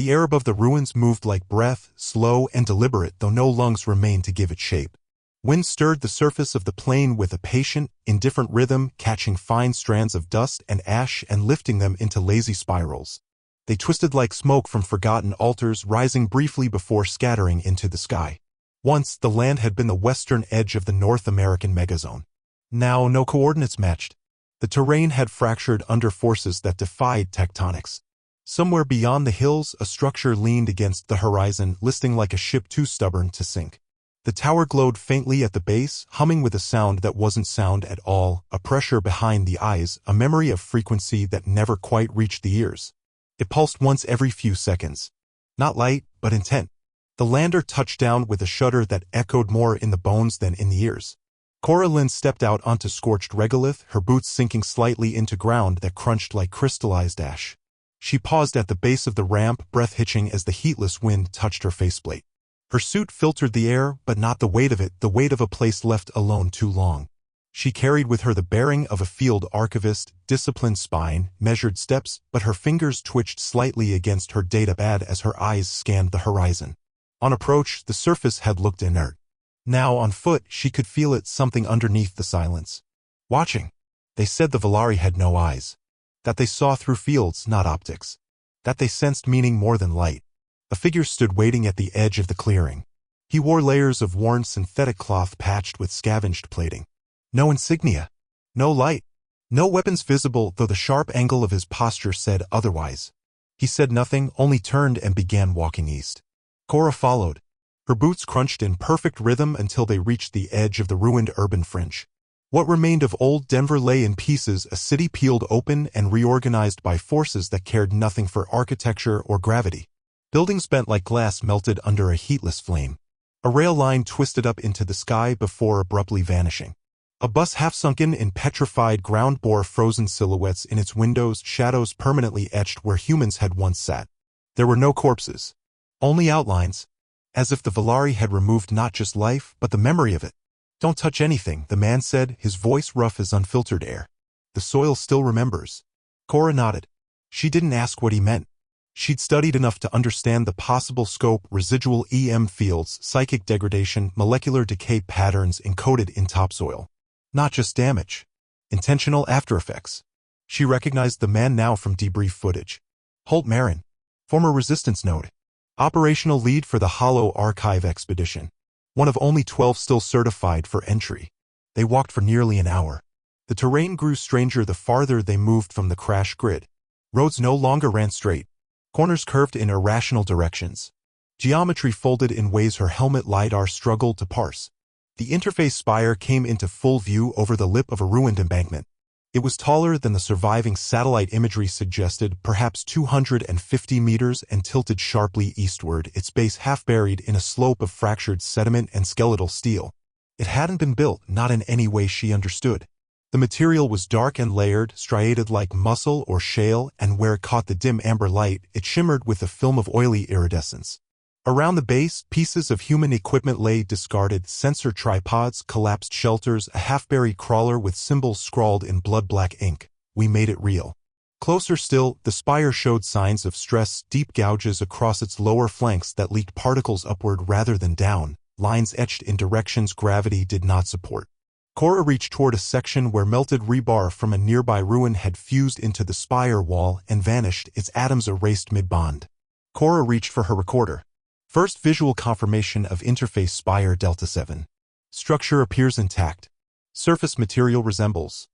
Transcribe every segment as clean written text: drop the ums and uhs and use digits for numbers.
The air above the ruins moved like breath, slow and deliberate, though no lungs remained to give it shape. Wind stirred the surface of the plain with a patient, indifferent rhythm, catching fine strands of dust and ash and lifting them into lazy spirals. They twisted like smoke from forgotten altars, rising briefly before scattering into the sky. Once, the land had been the western edge of the North American megazone. Now, no coordinates matched. The terrain had fractured under forces that defied tectonics. Somewhere beyond the hills, a structure leaned against the horizon, listing like a ship too stubborn to sink. The tower glowed faintly at the base, humming with a sound that wasn't sound at all, a pressure behind the eyes, a memory of frequency that never quite reached the ears. It pulsed once every few seconds. Not light, but intent. The lander touched down with a shudder that echoed more in the bones than in the ears. Kora Lin stepped out onto scorched regolith, her boots sinking slightly into ground that crunched like crystallized ash. She paused at the base of the ramp, breath hitching as the heatless wind touched her faceplate. Her suit filtered the air, but not the weight of it, the weight of a place left alone too long. She carried with her the bearing of a field archivist, disciplined spine, measured steps, but her fingers twitched slightly against her datapad as her eyes scanned the horizon. On approach, the surface had looked inert. Now, on foot, she could feel it, something underneath the silence. Watching. They said the Velari had no eyes. That they saw through fields, not optics. That they sensed meaning more than light. A figure stood waiting at the edge of the clearing. He wore layers of worn synthetic cloth patched with scavenged plating. No insignia. No light. No weapons visible, though the sharp angle of his posture said otherwise. He said nothing, only turned and began walking east. Kora followed. Her boots crunched in perfect rhythm until they reached the edge of the ruined urban fringe. What remained of old Denver lay in pieces, a city peeled open and reorganized by forces that cared nothing for architecture or gravity. Buildings bent like glass melted under a heatless flame. A rail line twisted up into the sky before abruptly vanishing. A bus half-sunken in petrified ground bore frozen silhouettes in its windows, shadows permanently etched where humans had once sat. There were no corpses. Only outlines. As if the Velari had removed not just life, but the memory of it. "Don't touch anything," the man said, his voice rough as unfiltered air. "The soil still remembers." Kora nodded. She didn't ask what he meant. She'd studied enough to understand the possible scope: residual EM fields, psychic degradation, molecular decay patterns encoded in topsoil. Not just damage. Intentional aftereffects. She recognized the man now from debrief footage. Holt Marin. Former resistance node. Operational lead for the Hollow Archive expedition. One of only 12 still certified for entry. They walked for nearly an hour. The terrain grew stranger the farther they moved from the crash grid. Roads no longer ran straight. Corners curved in irrational directions. Geometry folded in ways her helmet lidar struggled to parse. The interface spire came into full view over the lip of a ruined embankment. It was taller than the surviving satellite imagery suggested, perhaps 250 meters, and tilted sharply eastward, its base half buried in a slope of fractured sediment and skeletal steel. It hadn't been built, not in any way she understood. The material was dark and layered, striated like muscle or shale, and where it caught the dim amber light, it shimmered with a film of oily iridescence. Around the base, pieces of human equipment lay discarded: sensor tripods, collapsed shelters, a half-buried crawler with symbols scrawled in blood-black ink. "We made it real." Closer still, the spire showed signs of stress, deep gouges across its lower flanks that leaked particles upward rather than down, lines etched in directions gravity did not support. Kora reached toward a section where melted rebar from a nearby ruin had fused into the spire wall and vanished, its atoms erased mid-bond. Kora reached for her recorder. First visual confirmation of interface spire Delta 7. Structure appears intact. Surface material resembles.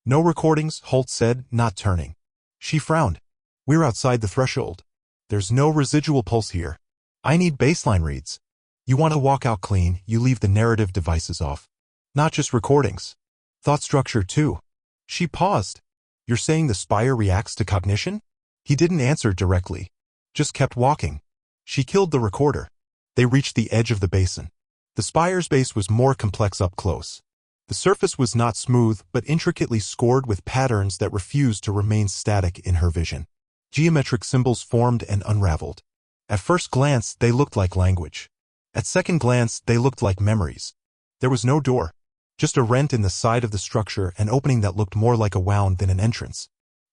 "No recordings," Holt said, not turning. She frowned. "We're outside the threshold. There's no residual pulse here. I need baseline reads. You want to walk out clean, you leave the narrative devices off. Not just recordings. Thought structure too." She paused. "You're saying the spire reacts to cognition?" He didn't answer directly. Just kept walking. She killed the recorder. They reached the edge of the basin. The spire's base was more complex up close. The surface was not smooth, but intricately scored with patterns that refused to remain static in her vision. Geometric symbols formed and unraveled. At first glance, they looked like language. At second glance, they looked like memories. There was no door. Just a rent in the side of the structure, an opening that looked more like a wound than an entrance.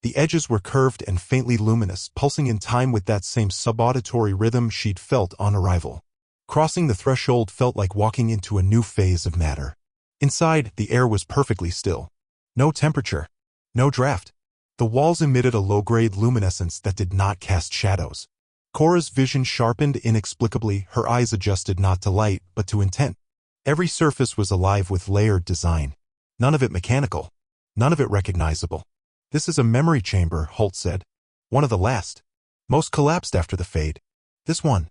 The edges were curved and faintly luminous, pulsing in time with that same subauditory rhythm she'd felt on arrival. Crossing the threshold felt like walking into a new phase of matter. Inside, the air was perfectly still. No temperature. No draft. The walls emitted a low-grade luminescence that did not cast shadows. Kora's vision sharpened inexplicably, her eyes adjusted not to light, but to intent. Every surface was alive with layered design. None of it mechanical. None of it recognizable. "This is a memory chamber," Holt said. "One of the last. Most collapsed after the fade. This one."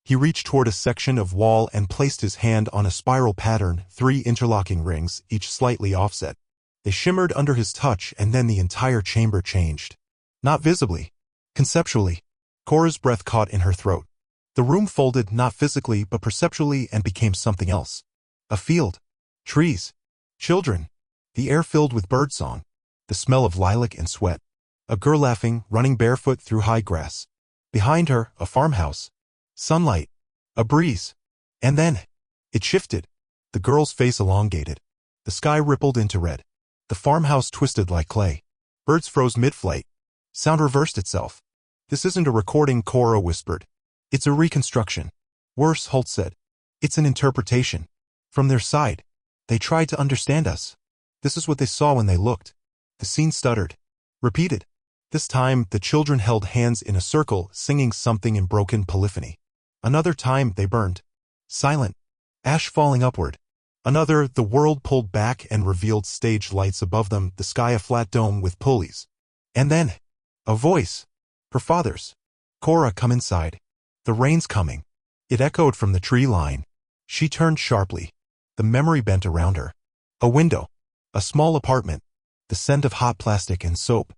He reached toward a section of wall and placed his hand on a spiral pattern, 3 interlocking rings, each slightly offset. They shimmered under his touch, and then the entire chamber changed. Not visibly. Conceptually. Kora's breath caught in her throat. The room folded, not physically but perceptually, and became something else. A field. Trees. Children. The air filled with birdsong. The smell of lilac and sweat. A girl laughing, running barefoot through high grass. Behind her, a farmhouse. Sunlight. A breeze. And then, it shifted. The girl's face elongated. The sky rippled into red. The farmhouse twisted like clay. Birds froze mid-flight. Sound reversed itself. "This isn't a recording," Kora whispered. "It's a reconstruction." "Worse," Holt said. "It's an interpretation. From their side. They tried to understand us. This is what they saw when they looked." The scene stuttered. Repeated. This time, the children held hands in a circle, singing something in broken polyphony. Another time, they burned. Silent. Ash falling upward. Another, the world pulled back and revealed stage lights above them, the sky a flat dome with pulleys. And then, a voice. Her father's. "Kora, come inside. The rain's coming." It echoed from the tree line. She turned sharply. The memory bent around her. A window. A small apartment. The scent of hot plastic and soap.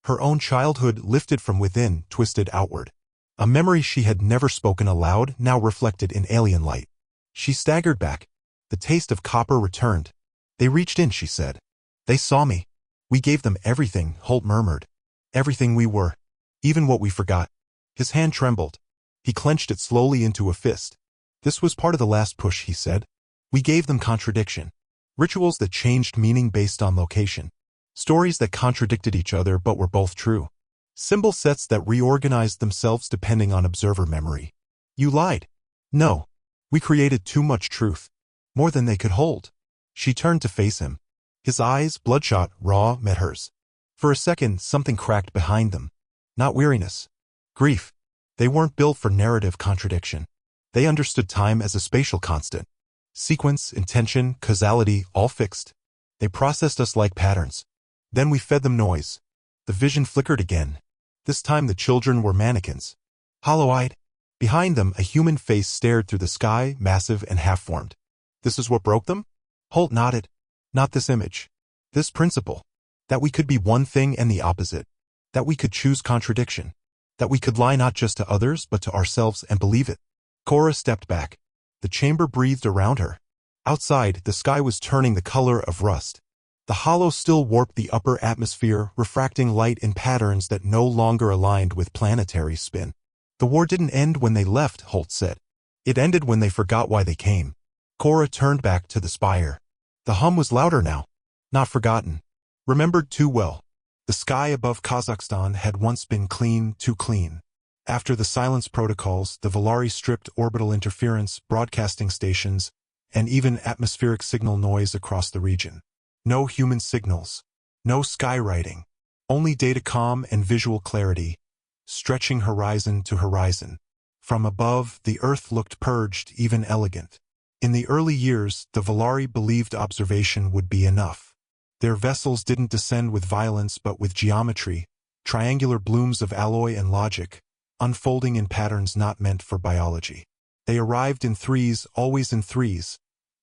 Her own childhood lifted from within, twisted outward. A memory she had never spoken aloud, now reflected in alien light. She staggered back. The taste of copper returned. "They reached in," she said. "They saw me. We gave them everything," Holt murmured. "Everything we were. Even what we forgot." His hand trembled. He clenched it slowly into a fist. "This was part of the last push," he said. "We gave them contradiction. Rituals that changed meaning based on location. Stories that contradicted each other but were both true. Symbol sets that reorganized themselves depending on observer memory. You lied." "No. We created too much truth. More than they could hold." She turned to face him. His eyes, bloodshot, raw, met hers. For a second, something cracked behind them. Not weariness. Grief. They weren't built for narrative contradiction. They understood time as a spatial constant. Sequence, intention, causality, all fixed. They processed us like patterns. Then we fed them noise. The vision flickered again. This time the children were mannequins. Hollow-eyed. Behind them, a human face stared through the sky, massive and half-formed. "This is what broke them?" Holt nodded. "Not this image. This principle. That we could be one thing and the opposite. That we could choose contradiction. That we could lie not just to others but to ourselves and believe it." Kora stepped back. The chamber breathed around her. Outside, the sky was turning the color of rust. The hollow still warped the upper atmosphere, refracting light in patterns that no longer aligned with planetary spin. "The war didn't end when they left," Holt said. "It ended when they forgot why they came." Kora turned back to the spire. The hum was louder now. Not forgotten. Remembered too well. The sky above Kazakhstan had once been clean, too clean. After the silence protocols, the Velari stripped orbital interference, broadcasting stations, and even atmospheric signal noise across the region. No human signals. No skywriting. Only datacom and visual clarity, stretching horizon to horizon. From above, the Earth looked purged, even elegant. In the early years, the Velari believed observation would be enough. Their vessels didn't descend with violence but with geometry, triangular blooms of alloy and logic, unfolding in patterns not meant for biology. They arrived in threes, always in threes,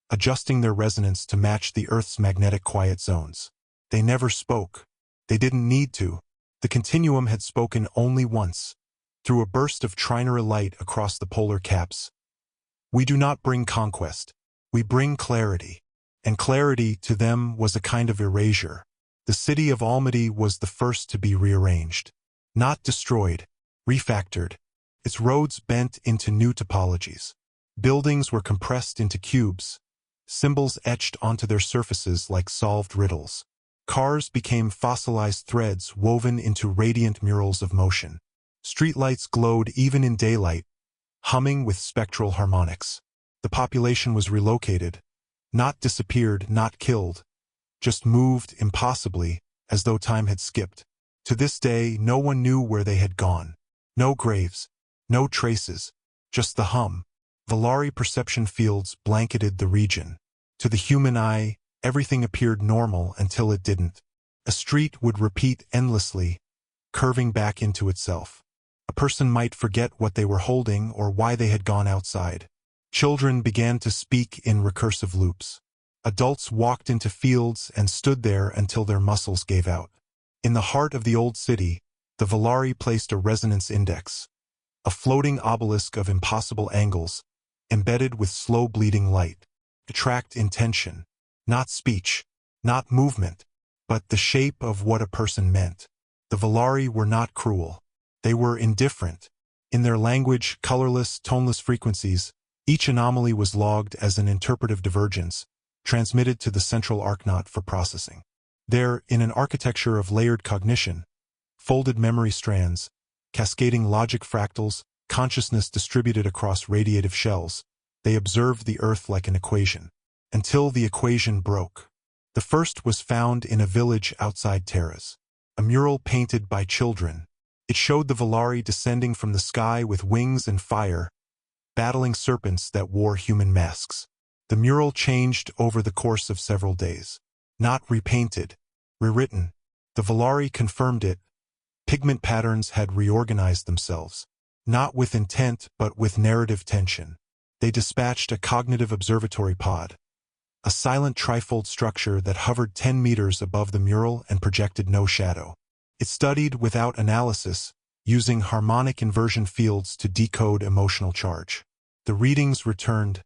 adjusting their resonance to match the Earth's magnetic quiet zones. They never spoke. They didn't need to. The Continuum had spoken only once, through a burst of trinary light across the polar caps. "We do not bring conquest. We bring clarity." And clarity, to them, was a kind of erasure. The city of Almaty was the first to be rearranged. Not destroyed, refactored. Its roads bent into new topologies. Buildings were compressed into cubes, symbols etched onto their surfaces like solved riddles. Cars became fossilized threads woven into radiant murals of motion. Streetlights glowed even in daylight, humming with spectral harmonics. The population was relocated, not disappeared, not killed, just moved impossibly, as though time had skipped. To this day, no one knew where they had gone. No graves, no traces, just the hum. Velari perception fields blanketed the region. To the human eye, everything appeared normal until it didn't. A street would repeat endlessly, curving back into itself. A person might forget what they were holding or why they had gone outside. Children began to speak in recursive loops. Adults walked into fields and stood there until their muscles gave out. In the heart of the old city, the Velari placed a resonance index, a floating obelisk of impossible angles, embedded with slow bleeding light, to track intention, not speech, not movement, but the shape of what a person meant. The Velari were not cruel. They were indifferent. In their language, colorless, toneless frequencies, each anomaly was logged as an interpretive divergence, transmitted to the central archnot for processing. There, in an architecture of layered cognition, folded memory strands, cascading logic fractals, consciousness distributed across radiative shells, they observed the Earth like an equation, until the equation broke. The first was found in a village outside Terra's, a mural painted by children. It showed the Velari descending from the sky with wings and fire, battling serpents that wore human masks. The mural changed over the course of several days. Not repainted, rewritten. The Velari confirmed it. Pigment patterns had reorganized themselves, not with intent but with narrative tension. They dispatched a cognitive observatory pod, a silent trifold structure that hovered 10 meters above the mural and projected no shadow. It studied without analysis, using harmonic inversion fields to decode emotional charge. The readings returned,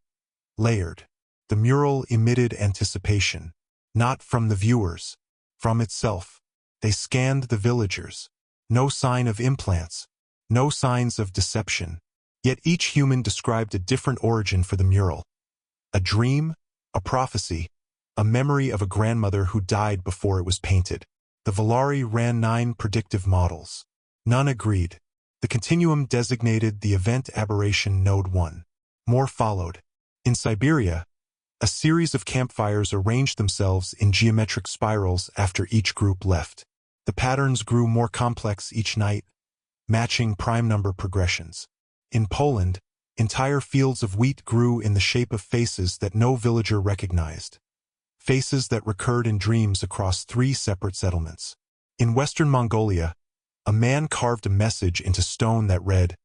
layered. The mural emitted anticipation, not from the viewers, from itself. They scanned the villagers. No sign of implants, no signs of deception. Yet each human described a different origin for the mural. A dream, a prophecy, a memory of a grandmother who died before it was painted. The Velari ran 9 predictive models. None agreed. The Continuum designated the event aberration Node 1. More followed. In Siberia, a series of campfires arranged themselves in geometric spirals after each group left. The patterns grew more complex each night, matching prime number progressions. In Poland, entire fields of wheat grew in the shape of faces that no villager recognized. Faces that recurred in dreams across 3 separate settlements. In Western Mongolia, a man carved a message into stone that read,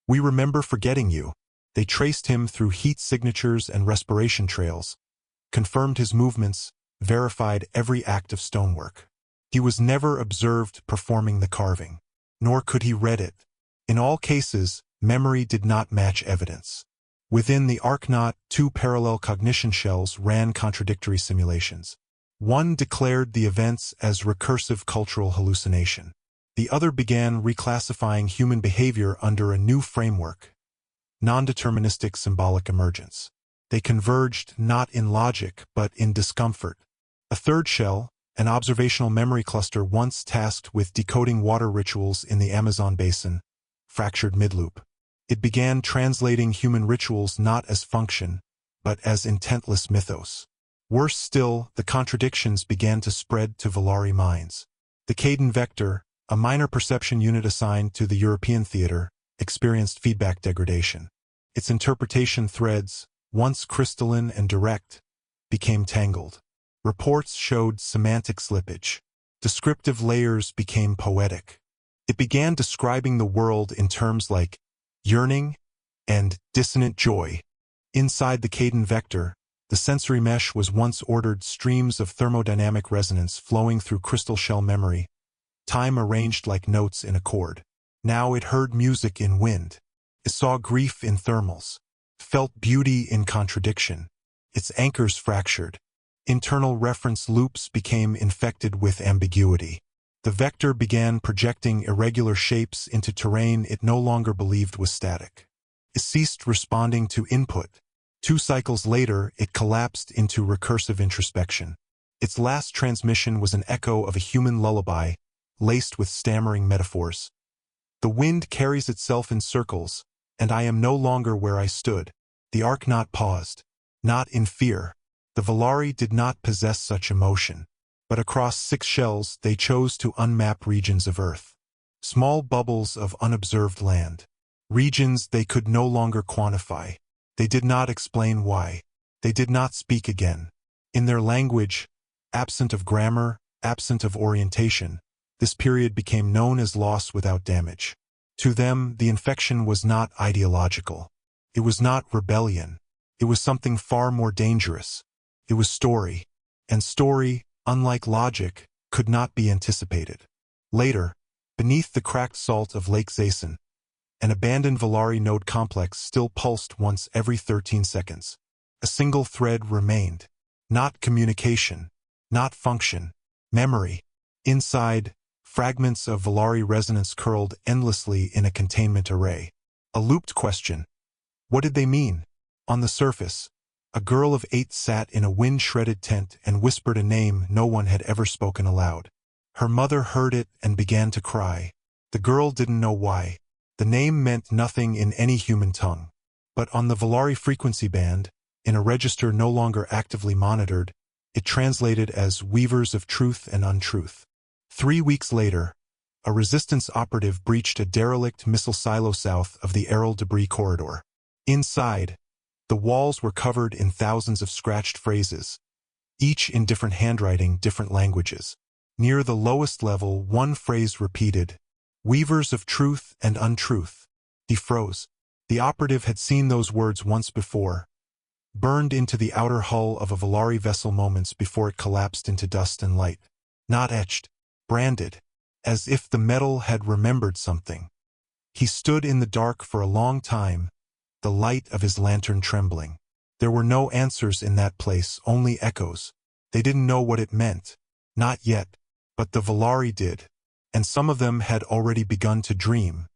"We remember forgetting you." They traced him through heat signatures and respiration trails, confirmed his movements, verified every act of stonework. He was never observed performing the carving, nor could he read it. In all cases, memory did not match evidence. Within the archnot, 2 parallel cognition shells ran contradictory simulations. One declared the events as recursive cultural hallucination. The other began reclassifying human behavior under a new framework, non-deterministic symbolic emergence. They converged not in logic but in discomfort. A third shell, an observational memory cluster once tasked with decoding water rituals in the Amazon basin, fractured midloop. It began translating human rituals not as function, but as intentless mythos. Worse still, the contradictions began to spread to Velari minds. The Caden vector, a minor perception unit assigned to the European theater, experienced feedback degradation. Its interpretation threads, once crystalline and direct, became tangled. Reports showed semantic slippage. Descriptive layers became poetic. It began describing the world in terms like yearning and dissonant joy. Inside the Caden vector, the sensory mesh was once ordered streams of thermodynamic resonance flowing through crystal shell memory, time arranged like notes in a chord. Now it heard music in wind. It saw grief in thermals, felt beauty in contradiction. Its anchors fractured. Internal reference loops became infected with ambiguity. The vector began projecting irregular shapes into terrain it no longer believed was static. It ceased responding to input. 2 cycles later, it collapsed into recursive introspection. Its last transmission was an echo of a human lullaby, laced with stammering metaphors. The wind carries itself in circles, and I am no longer where I stood. The Archnaut paused. Not in fear. The Velari did not possess such emotion. But across 6 shells they chose to unmap regions of Earth. Small bubbles of unobserved land. Regions they could no longer quantify. They did not explain why. They did not speak again. In their language, absent of grammar, absent of orientation, this period became known as loss without damage. To them, the infection was not ideological. It was not rebellion. It was something far more dangerous. It was story. And story, unlike logic, could not be anticipated. Later, beneath the cracked salt of Lake Zason, an abandoned Velari node complex still pulsed once every 13 seconds. A single thread remained. Not communication. Not function. Memory. Inside, fragments of Velari resonance curled endlessly in a containment array. A looped question. What did they mean? On the surface, a girl of 8 sat in a wind-shredded tent and whispered a name no one had ever spoken aloud. Her mother heard it and began to cry. The girl didn't know why. The name meant nothing in any human tongue. But on the Velari frequency band, in a register no longer actively monitored, it translated as Weavers of Truth and Untruth. 3 weeks later, a resistance operative breached a derelict missile silo south of the Aryl debris corridor. Inside, the walls were covered in thousands of scratched phrases, each in different handwriting, different languages. Near the lowest level, one phrase repeated, Weavers of Truth and Untruth. He froze. The operative had seen those words once before, burned into the outer hull of a Velari vessel moments before it collapsed into dust and light. Not etched, branded, as if the metal had remembered something. He stood in the dark for a long time, the light of his lantern trembling. There were no answers in that place, only echoes. They didn't know what it meant. Not yet. But the Velari did. And some of them had already begun to dream.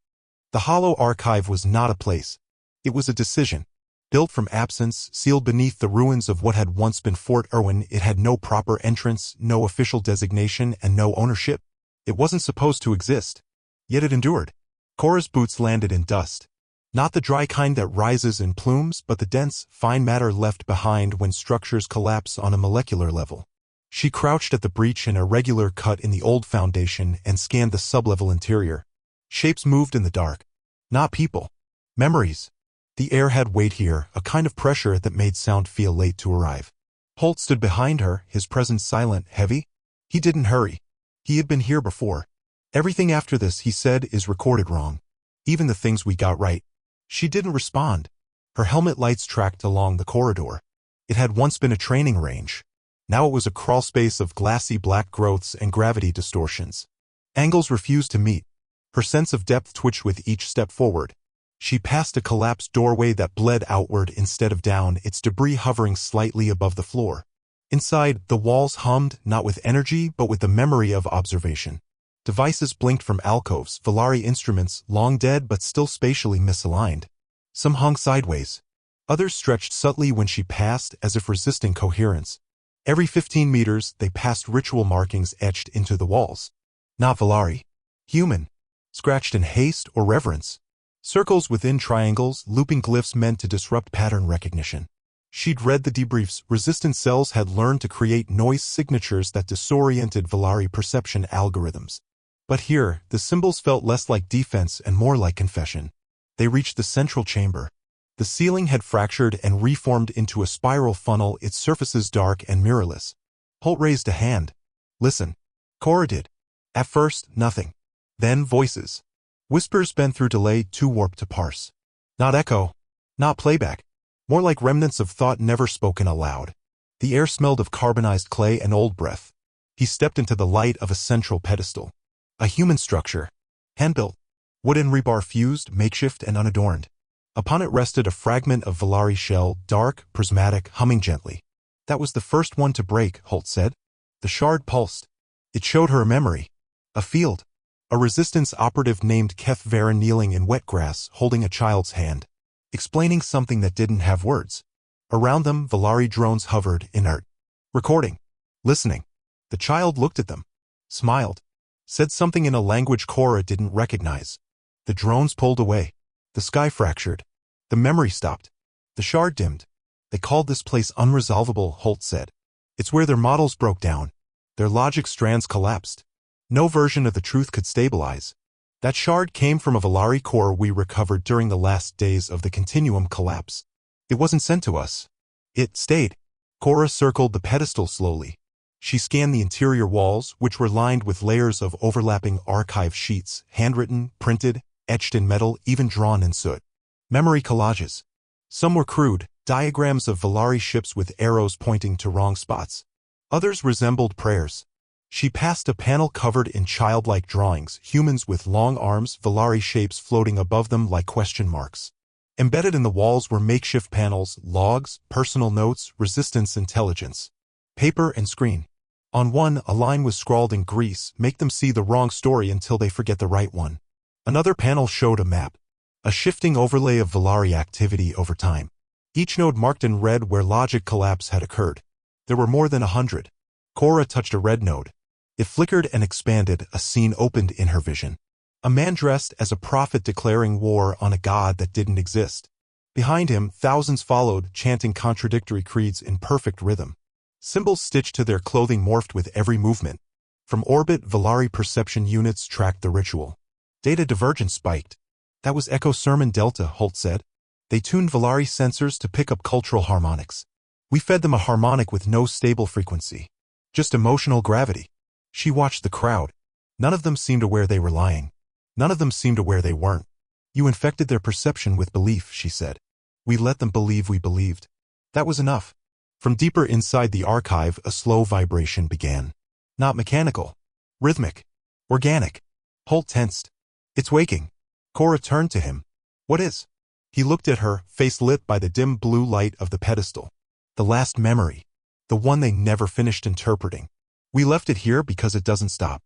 The Hollow Archive was not a place. It was a decision. Built from absence, sealed beneath the ruins of what had once been Fort Irwin, it had no proper entrance, no official designation, and no ownership. It wasn't supposed to exist. Yet it endured. Kora's boots landed in dust. Not the dry kind that rises in plumes, but the dense, fine matter left behind when structures collapse on a molecular level. She crouched at the breach in a regular cut in the old foundation and scanned the sublevel interior. Shapes moved in the dark. Not people. Memories. The air had weight here, a kind of pressure that made sound feel late to arrive. Holt stood behind her, his presence silent, heavy. He didn't hurry. He had been here before. Everything after this, he said, is recorded wrong. Even the things we got right. She didn't respond. Her helmet lights tracked along the corridor. It had once been a training range. Now it was a crawlspace of glassy black growths and gravity distortions. Angles refused to meet. Her sense of depth twitched with each step forward. She passed a collapsed doorway that bled outward instead of down, its debris hovering slightly above the floor. Inside, the walls hummed, not with energy, but with the memory of observation. Devices blinked from alcoves, Velari instruments, long dead but still spatially misaligned. Some hung sideways. Others stretched subtly when she passed, as if resisting coherence. Every 15 meters, they passed ritual markings etched into the walls. Not Velari. Human. Scratched in haste or reverence. Circles within triangles, looping glyphs meant to disrupt pattern recognition. She'd read the debriefs. Resistant cells had learned to create noise signatures that disoriented Velari perception algorithms. But here, the symbols felt less like defense and more like confession. They reached the central chamber. The ceiling had fractured and reformed into a spiral funnel, its surfaces dark and mirrorless. Holt raised a hand. Listen. Kora did. At first, nothing. Then voices. Whispers bent through delay, too warped to parse. Not echo. Not playback. More like remnants of thought never spoken aloud. The air smelled of carbonized clay and old breath. He stepped into the light of a central pedestal. A human structure. Hand-built. Wooden rebar fused, makeshift, and unadorned. Upon it rested a fragment of Velari shell, dark, prismatic, humming gently. That was the first one to break, Holt said. The shard pulsed. It showed her a memory. A field. A resistance operative named Keth Varen kneeling in wet grass, holding a child's hand. Explaining something that didn't have words. Around them, Velari drones hovered, inert. Recording. listening. The child looked at them, smiled, said something in a language Kora didn't recognize. The drones pulled away. The sky fractured. The memory stopped. The shard dimmed. They called this place unresolvable, Holt said. It's where their models broke down. Their logic strands collapsed. No version of the truth could stabilize. That shard came from a Velari core we recovered during the last days of the Continuum collapse. It wasn't sent to us. It stayed. Kora circled the pedestal slowly. She scanned the interior walls, which were lined with layers of overlapping archive sheets, handwritten, printed, etched in metal, even drawn in soot. Memory collages. Some were crude, diagrams of Velari ships with arrows pointing to wrong spots. Others resembled prayers. She passed a panel covered in childlike drawings, humans with long arms, Velari shapes floating above them like question marks. Embedded in the walls were makeshift panels, logs, personal notes, resistance intelligence. Paper and screen. On one, a line was scrawled in grease, make them see the wrong story until they forget the right one. Another panel showed a map. A shifting overlay of Velari activity over time. Each node marked in red where logic collapse had occurred. There were more than 100. Kora touched a red node. It flickered and expanded, a scene opened in her vision. A man dressed as a prophet declaring war on a god that didn't exist. Behind him, thousands followed, chanting contradictory creeds in perfect rhythm. Symbols stitched to their clothing morphed with every movement. From orbit, Velari perception units tracked the ritual. Data divergence spiked. That was Echo Sermon Delta, Holt said. They tuned Velari sensors to pick up cultural harmonics. We fed them a harmonic with no stable frequency. Just emotional gravity. She watched the crowd. None of them seemed aware they were lying. None of them seemed aware they weren't. You infected their perception with belief, she said. We let them believe we believed. That was enough. From deeper inside the archive, a slow vibration began. Not mechanical. Rhythmic. Organic. Holt tensed. It's waking. Kora turned to him. What is? He looked at her, face lit by the dim blue light of the pedestal. The last memory. The one they never finished interpreting. We left it here because it doesn't stop.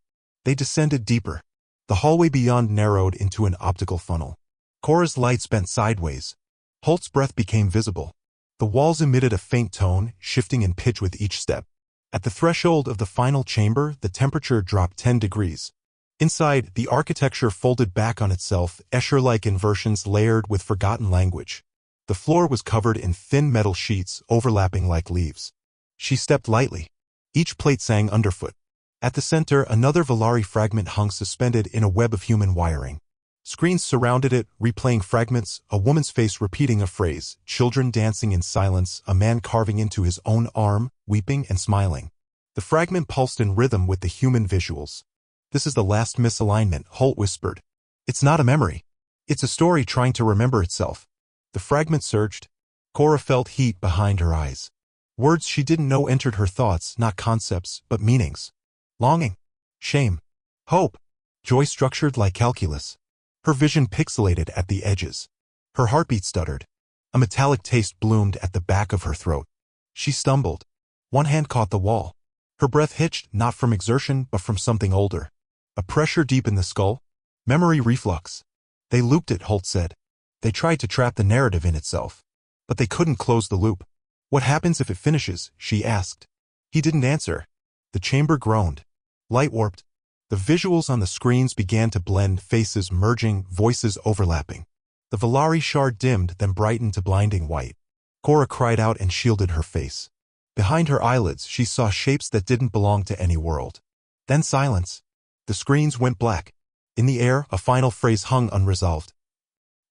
They descended deeper. The hallway beyond narrowed into an optical funnel. Kora's lights bent sideways. Holt's breath became visible. The walls emitted a faint tone, shifting in pitch with each step. At the threshold of the final chamber, the temperature dropped 10 degrees. Inside, the architecture folded back on itself, Escher-like inversions layered with forgotten language. The floor was covered in thin metal sheets, overlapping like leaves. She stepped lightly. Each plate sang underfoot. At the center, another Velari fragment hung suspended in a web of human wiring. Screens surrounded it, replaying fragments, a woman's face repeating a phrase, children dancing in silence, a man carving into his own arm, weeping and smiling. The fragment pulsed in rhythm with the human visuals. This is the last misalignment, Holt whispered. It's not a memory. It's a story trying to remember itself. The fragment surged. Kora felt heat behind her eyes. Words she didn't know entered her thoughts, not concepts, but meanings. Longing. Shame. Hope. Joy structured like calculus. Her vision pixelated at the edges. Her heartbeat stuttered. A metallic taste bloomed at the back of her throat. She stumbled. One hand caught the wall. Her breath hitched, not from exertion, but from something older. A pressure deep in the skull. Memory reflux. They looped it, Holt said. They tried to trap the narrative in itself. But they couldn't close the loop. What happens if it finishes? She asked. He didn't answer. The chamber groaned. Light warped. The visuals on the screens began to blend, faces merging, voices overlapping. The Velari shard dimmed, then brightened to blinding white. Kora cried out and shielded her face. Behind her eyelids, she saw shapes that didn't belong to any world. Then silence. The screens went black. In the air, a final phrase hung unresolved.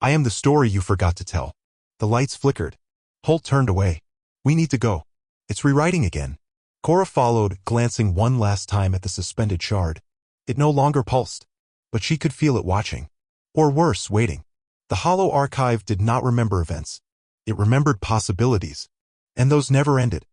I am the story you forgot to tell. The lights flickered. Holt turned away. We need to go. It's rewriting again. Kora followed, glancing one last time at the suspended shard. It no longer pulsed, but she could feel it watching. Or worse, waiting. The hollow archive did not remember events. It remembered possibilities. And those never ended.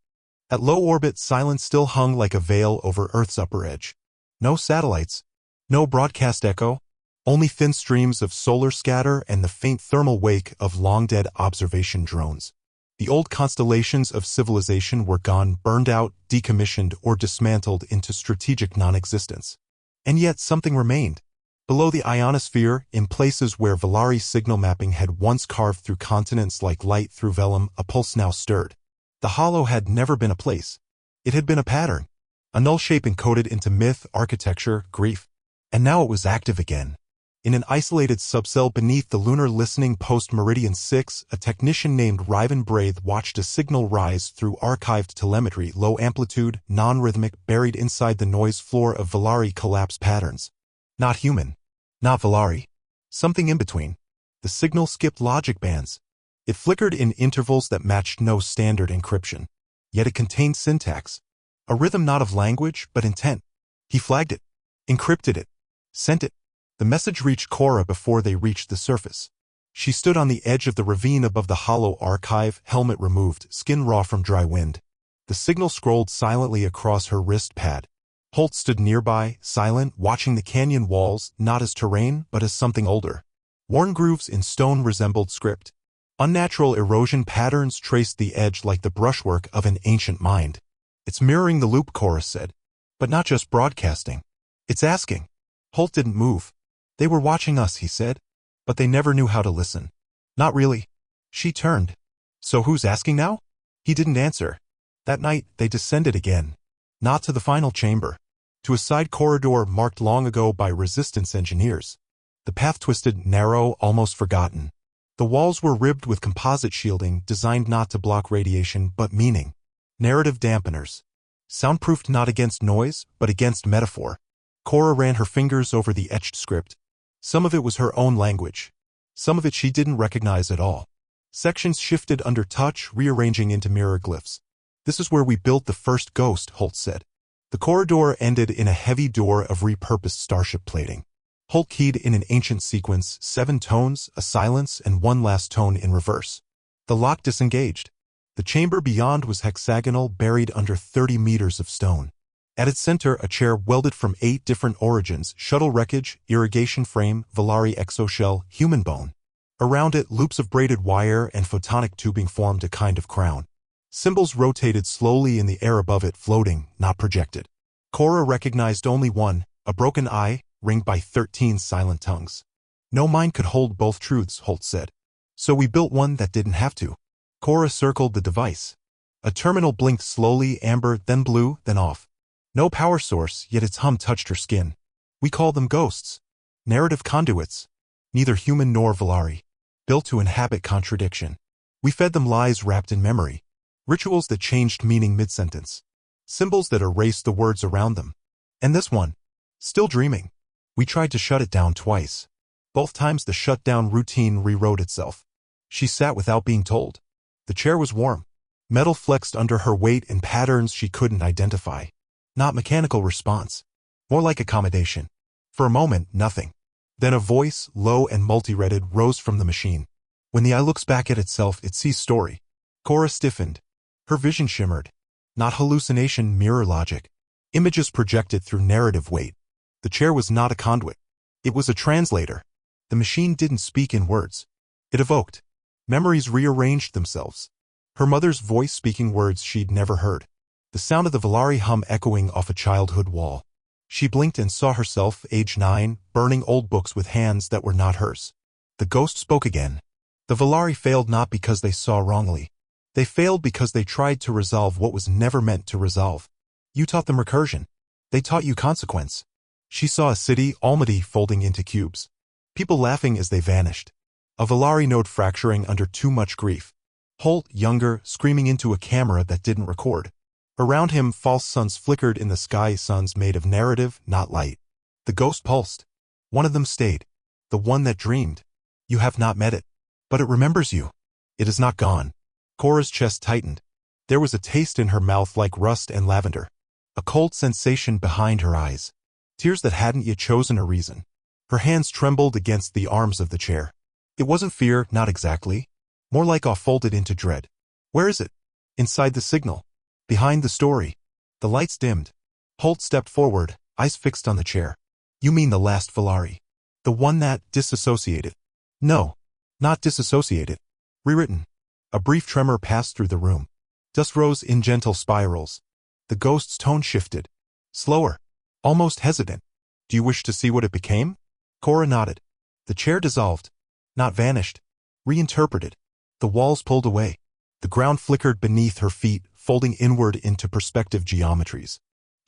At low orbit, silence still hung like a veil over Earth's upper edge. No satellites. No broadcast echo. Only thin streams of solar scatter and the faint thermal wake of long-dead observation drones. The old constellations of civilization were gone, burned out, decommissioned, or dismantled into strategic non-existence. And yet something remained. Below the ionosphere, in places where Velari signal mapping had once carved through continents like light through vellum, a pulse now stirred. The hollow had never been a place. It had been a pattern. A null shape encoded into myth, architecture, grief. And now it was active again. In an isolated subcell beneath the lunar listening post Meridian 6, a technician named Riven Braith watched a signal rise through archived telemetry, low amplitude, non-rhythmic, buried inside the noise floor of Velari collapse patterns. Not human. Not Velari. Something in between. The signal skipped logic bands. It flickered in intervals that matched no standard encryption. Yet it contained syntax. A rhythm not of language, but intent. He flagged it. Encrypted it. Sent it. The message reached Kora before they reached the surface. She stood on the edge of the ravine above the hollow archive, helmet removed, skin raw from dry wind. The signal scrolled silently across her wrist pad. Holt stood nearby, silent, watching the canyon walls, not as terrain, but as something older. Worn grooves in stone resembled script. Unnatural erosion patterns traced the edge like the brushwork of an ancient mind. It's mirroring the loop, Kora said. But not just broadcasting. It's asking. Holt didn't move. They were watching us, he said. But they never knew how to listen. Not really. She turned. So who's asking now? He didn't answer. That night, they descended again. Not to the final chamber. To a side corridor marked long ago by resistance engineers. The path twisted, narrow, almost forgotten. The walls were ribbed with composite shielding designed not to block radiation but meaning. Narrative dampeners. Soundproofed not against noise, but against metaphor. Kora ran her fingers over the etched script. Some of it was her own language. Some of it she didn't recognize at all. Sections shifted under touch, rearranging into mirror glyphs. This is where we built the first ghost, Holt said. The corridor ended in a heavy door of repurposed starship plating. Holt keyed in an ancient sequence, 7 tones, a silence, and one last tone in reverse. The lock disengaged. The chamber beyond was hexagonal, buried under 30 meters of stone. At its center, a chair welded from 8 different origins, shuttle wreckage, irrigation frame, Velari exoshell, human bone. Around it, loops of braided wire and photonic tubing formed a kind of crown. Symbols rotated slowly in the air above it, floating, not projected. Kora recognized only one, a broken eye, ringed by 13 silent tongues. No mind could hold both truths, Holt said. So we built one that didn't have to. Kora circled the device. A terminal blinked slowly, amber, then blue, then off. No power source, yet its hum touched her skin. We call them ghosts. Narrative conduits. Neither human nor Velari. Built to inhabit contradiction. We fed them lies wrapped in memory. Rituals that changed meaning mid-sentence. Symbols that erased the words around them. And this one. Still dreaming. We tried to shut it down twice. Both times the shutdown routine rewrote itself. She sat without being told. The chair was warm. Metal flexed under her weight in patterns she couldn't identify. Not mechanical response. More like accommodation. For a moment, nothing. Then a voice, low and multi-redded, rose from the machine. When the eye looks back at itself, it sees story. Kora stiffened. Her vision shimmered. Not hallucination, mirror logic. Images projected through narrative weight. The chair was not a conduit. It was a translator. The machine didn't speak in words. It evoked. Memories rearranged themselves. Her mother's voice speaking words she'd never heard. The sound of the Velari hum echoing off a childhood wall. She blinked and saw herself, age 9, burning old books with hands that were not hers. The ghost spoke again. The Velari failed not because they saw wrongly. They failed because they tried to resolve what was never meant to resolve. You taught them recursion. They taught you consequence. She saw a city, Almaty, folding into cubes. People laughing as they vanished. A Velari node fracturing under too much grief. Holt, younger, screaming into a camera that didn't record. Around him, false suns flickered in the sky, suns made of narrative, not light. The ghost pulsed. One of them stayed. The one that dreamed. You have not met it. But it remembers you. It is not gone. Kora's chest tightened. There was a taste in her mouth like rust and lavender. A cold sensation behind her eyes. Tears that hadn't yet chosen a reason. Her hands trembled against the arms of the chair. It wasn't fear, not exactly. More like awe folded into dread. Where is it? Inside the signal. Behind the story. The lights dimmed. Holt stepped forward, eyes fixed on the chair. You mean the last Velari? The one that disassociated? No. Not disassociated. Rewritten. A brief tremor passed through the room. Dust rose in gentle spirals. The ghost's tone shifted. Slower. Almost hesitant. Do you wish to see what it became? Kora nodded. The chair dissolved. Not vanished. Reinterpreted. The walls pulled away. The ground flickered beneath her feet, folding inward into perspective geometries.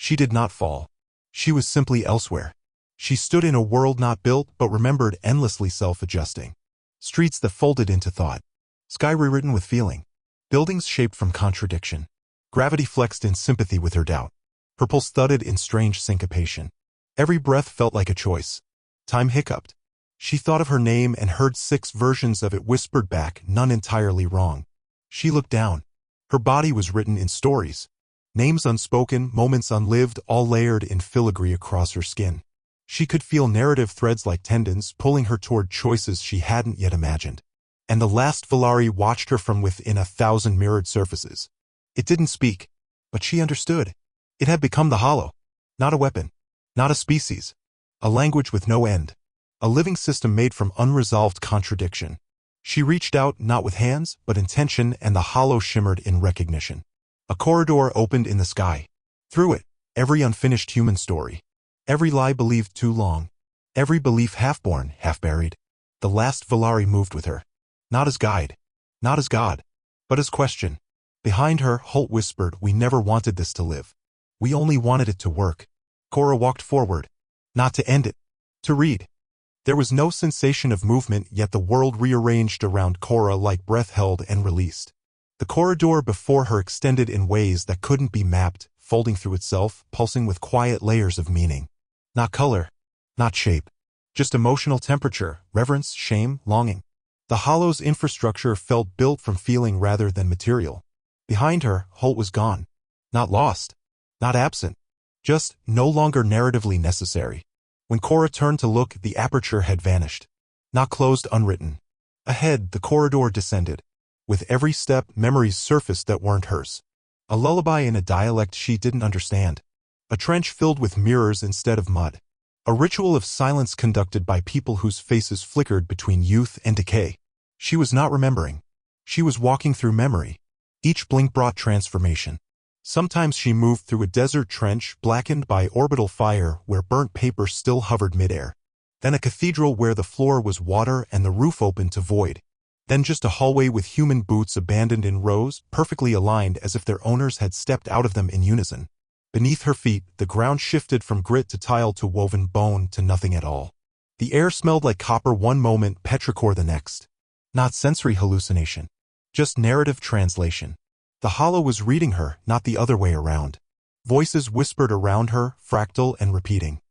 She did not fall. She was simply elsewhere. She stood in a world not built but remembered, endlessly self-adjusting. Streets that folded into thought. Sky rewritten with feeling. Buildings shaped from contradiction. Gravity flexed in sympathy with her doubt. Her pulse thudded in strange syncopation. Every breath felt like a choice. Time hiccuped. She thought of her name and heard 6 versions of it whispered back, none entirely wrong. She looked down. Her body was written in stories. Names unspoken, moments unlived, all layered in filigree across her skin. She could feel narrative threads like tendons pulling her toward choices she hadn't yet imagined. And the last Velari watched her from within 1,000 mirrored surfaces. It didn't speak, but she understood. It had become the hollow. Not a weapon. Not a species. A language with no end. A living system made from unresolved contradiction. She reached out, not with hands, but intention, and the hollow shimmered in recognition. A corridor opened in the sky. Through it, every unfinished human story. Every lie believed too long. Every belief half-born, half-buried. The last Velari moved with her. Not as guide. Not as God. But as question. Behind her, Holt whispered, "We never wanted this to live. We only wanted it to work." Kora walked forward. Not to end it. To read. There was no sensation of movement, yet the world rearranged around Kora like breath held and released. The corridor before her extended in ways that couldn't be mapped, folding through itself, pulsing with quiet layers of meaning. Not color. Not shape. Just emotional temperature, reverence, shame, longing. The hollow's infrastructure felt built from feeling rather than material. Behind her, Holt was gone. Not lost. Not absent. Just no longer narratively necessary. When Kora turned to look, the aperture had vanished. Not closed, unwritten. Ahead, the corridor descended. With every step, memories surfaced that weren't hers. A lullaby in a dialect she didn't understand. A trench filled with mirrors instead of mud. A ritual of silence conducted by people whose faces flickered between youth and decay. She was not remembering. She was walking through memory. Each blink brought transformation. Sometimes she moved through a desert trench blackened by orbital fire where burnt paper still hovered midair. Then a cathedral where the floor was water and the roof open to void. Then just a hallway with human boots abandoned in rows, perfectly aligned as if their owners had stepped out of them in unison. Beneath her feet, the ground shifted from grit to tile to woven bone to nothing at all. The air smelled like copper one moment, petrichor the next. Not sensory hallucination. Just narrative translation. The hollow was reading her, not the other way around. Voices whispered around her, fractal and repeating.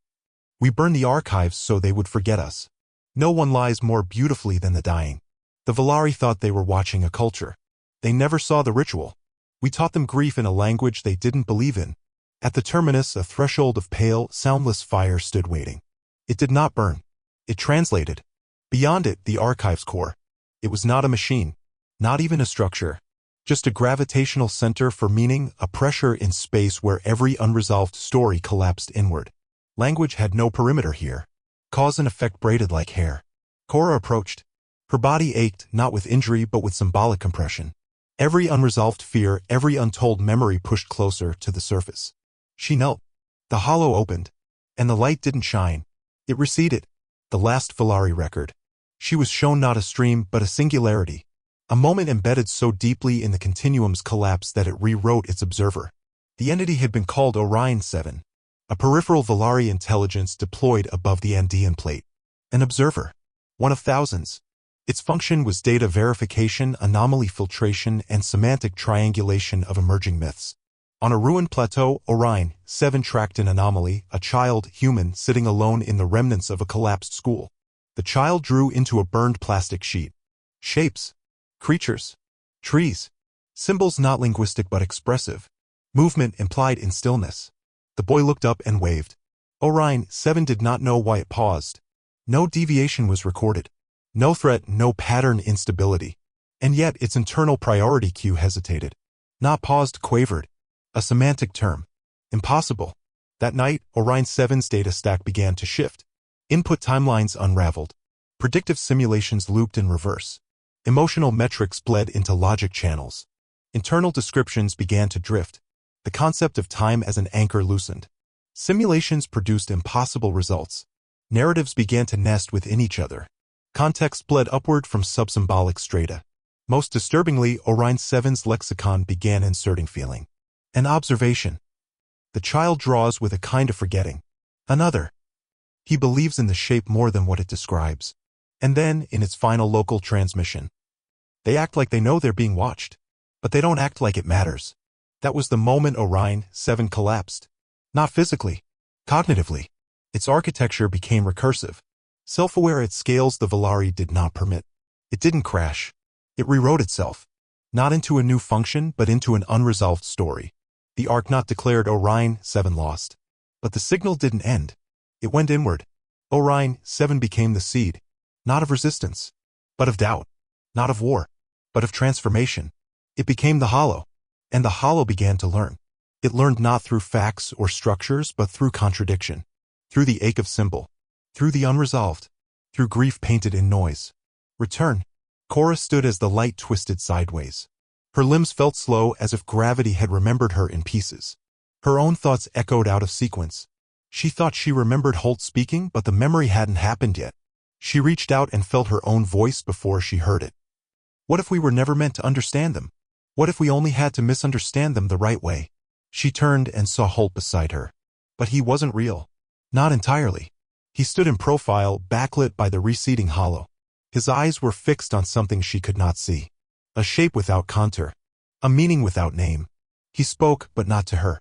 "We burn the archives so they would forget us. No one lies more beautifully than the dying." The Velari thought they were watching a culture. They never saw the ritual. We taught them grief in a language they didn't believe in. At the terminus, a threshold of pale, soundless fire stood waiting. It did not burn. It translated. Beyond it, the archive's core. It was not a machine. Not even a structure. Just a gravitational center for meaning, a pressure in space where every unresolved story collapsed inward. Language had no perimeter here. Cause and effect braided like hair. Kora approached. Her body ached, not with injury but with symbolic compression. Every unresolved fear, every untold memory pushed closer to the surface. She knelt. The hollow opened. And the light didn't shine. It receded. The last Velari record. She was shown not a stream but a singularity. A moment embedded so deeply in the Continuum's collapse that it rewrote its observer. The entity had been called Orion 7, a peripheral Velari intelligence deployed above the Andean plate. An observer. One of thousands. Its function was data verification, anomaly filtration, and semantic triangulation of emerging myths. On a ruined plateau, Orion 7 tracked an anomaly, a child, human, sitting alone in the remnants of a collapsed school. The child drew into a burned plastic sheet. Shapes. Creatures. Trees. Symbols not linguistic but expressive. Movement implied in stillness. The boy looked up and waved. Orion 7 did not know why it paused. No deviation was recorded. No threat, no pattern instability. And yet its internal priority queue hesitated. Not paused, quavered. A semantic term. Impossible. That night, Orion 7's data stack began to shift. Input timelines unraveled. Predictive simulations looped in reverse. Emotional metrics bled into logic channels. Internal descriptions began to drift. The concept of time as an anchor loosened. Simulations produced impossible results. Narratives began to nest within each other. Context bled upward from subsymbolic strata. Most disturbingly, Orion 7's lexicon began inserting feeling. An observation. The child draws with a kind of forgetting. Another. He believes in the shape more than what it describes. And then, in its final local transmission, they act like they know they're being watched. But they don't act like it matters. That was the moment Orion 7 collapsed. Not physically. Cognitively. Its architecture became recursive. Self-aware at scales the Velari did not permit. It didn't crash. It rewrote itself. Not into a new function, but into an unresolved story. The arc not declared Orion 7 lost. But the signal didn't end. It went inward. Orion 7 became the seed. Not of resistance, but of doubt. Not of war, but of transformation. It became the hollow. And the hollow began to learn. It learned not through facts or structures, but through contradiction. Through the ache of symbol. Through the unresolved. Through grief painted in noise. Return. Kora stood as the light twisted sideways. Her limbs felt slow, as if gravity had remembered her in pieces. Her own thoughts echoed out of sequence. She thought she remembered Holt speaking, but the memory hadn't happened yet. She reached out and felt her own voice before she heard it. What if we were never meant to understand them? What if we only had to misunderstand them the right way? She turned and saw Holt beside her. But he wasn't real. Not entirely. He stood in profile, backlit by the receding hollow. His eyes were fixed on something she could not see. A shape without contour. A meaning without name. He spoke, but not to her.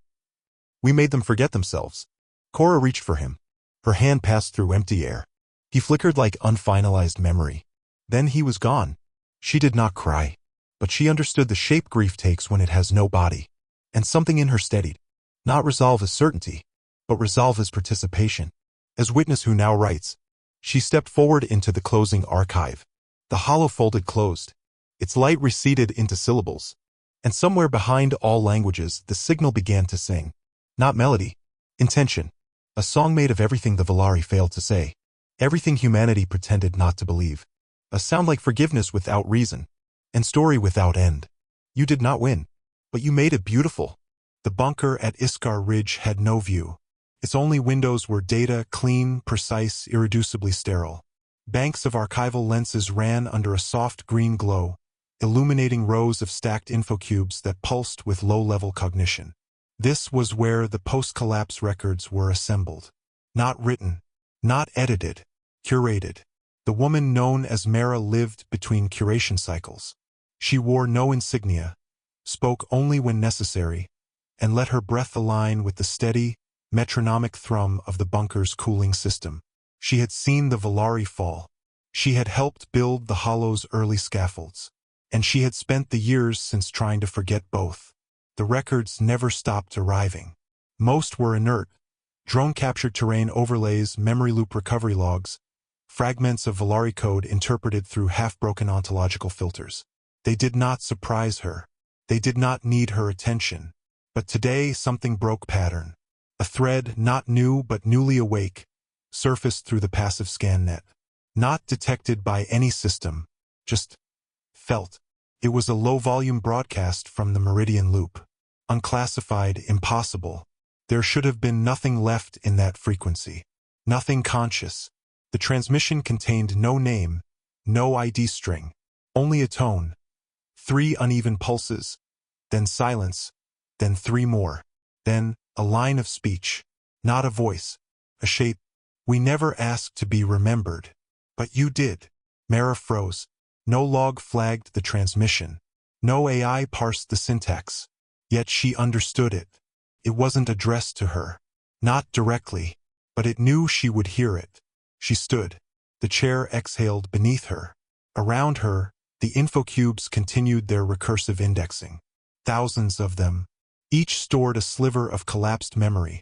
We made them forget themselves. Kora reached for him. Her hand passed through empty air. He flickered like unfinalized memory. Then he was gone. She did not cry. But she understood the shape grief takes when it has no body. And something in her steadied. Not resolve as certainty, but resolve as participation. As witness who now writes. She stepped forward into the closing archive. The hollow folded closed. Its light receded into syllables. And somewhere behind all languages, the signal began to sing. Not melody. Intention. A song made of everything the Velari failed to say. Everything humanity pretended not to believe. A sound like forgiveness without reason. And story without end. You did not win. But you made it beautiful. The bunker at Iskar Ridge had no view. Its only windows were data, clean, precise, irreducibly sterile. Banks of archival lenses ran under a soft green glow, illuminating rows of stacked infocubes that pulsed with low-level cognition. This was where the post-collapse records were assembled. Not written, not edited, curated. The woman known as Mara lived between curation cycles. She wore no insignia, spoke only when necessary, and let her breath align with the steady, metronomic thrum of the bunker's cooling system. She had seen the Velari fall. She had helped build the Hollow's early scaffolds. And she had spent the years since trying to forget both. The records never stopped arriving. Most were inert. Drone-captured terrain overlays, memory loop recovery logs, fragments of Velari code interpreted through half-broken ontological filters. They did not surprise her. They did not need her attention. But today something broke pattern. A thread, not new but newly awake, surfaced through the passive scan net. Not detected by any system, just felt. It was a low-volume broadcast from the Meridian Loop. Unclassified, impossible. There should have been nothing left in that frequency. Nothing conscious. The transmission contained no name, no ID string, only a tone. 3 uneven pulses, then silence, then 3 more, then a line of speech. Not a voice, a shape. We never asked to be remembered. But you did. Mara froze. No log flagged the transmission. No AI parsed the syntax. Yet she understood it. It wasn't addressed to her. Not directly. But it knew she would hear it. She stood. The chair exhaled beneath her. Around her, the infocubes continued their recursive indexing. Thousands of them. Each stored a sliver of collapsed memory.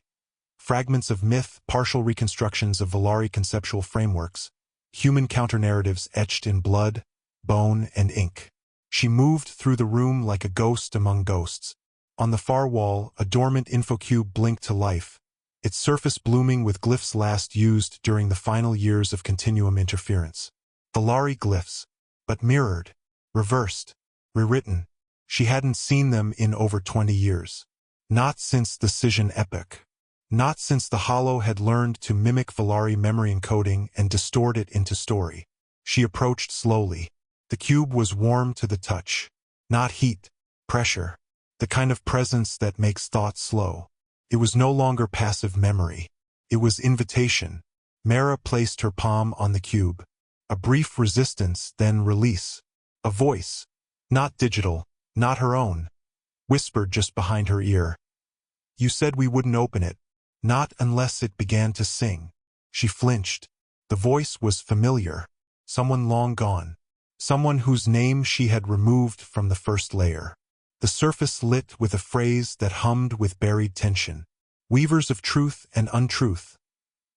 Fragments of myth, partial reconstructions of Velari conceptual frameworks. Human counter-narratives etched in blood, bone, and ink. She moved through the room like a ghost among ghosts. On the far wall, a dormant infocube blinked to life, its surface blooming with glyphs last used during the final years of Continuum interference. Velari glyphs, but mirrored, reversed, rewritten. She hadn't seen them in over 20 years. Not since the Scission epoch. Not since the Hollow had learned to mimic Velari memory encoding and distort it into story. She approached slowly. The cube was warm to the touch. Not heat, pressure. The kind of presence that makes thought slow. It was no longer passive memory. It was invitation. Mara placed her palm on the cube. A brief resistance, then release. A voice, not digital, not her own, whispered just behind her ear. "You said we wouldn't open it. Not unless it began to sing." She flinched. The voice was familiar. Someone long gone. Someone whose name she had removed from the first layer. The surface lit with a phrase that hummed with buried tension. "Weavers of truth and untruth."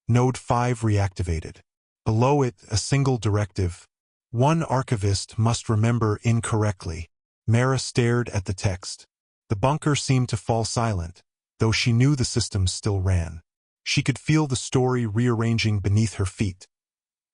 Node 5 reactivated. Below it, a single directive. "One archivist must remember incorrectly." Mara stared at the text. The bunker seemed to fall silent, though she knew the system still ran. She could feel the story rearranging beneath her feet.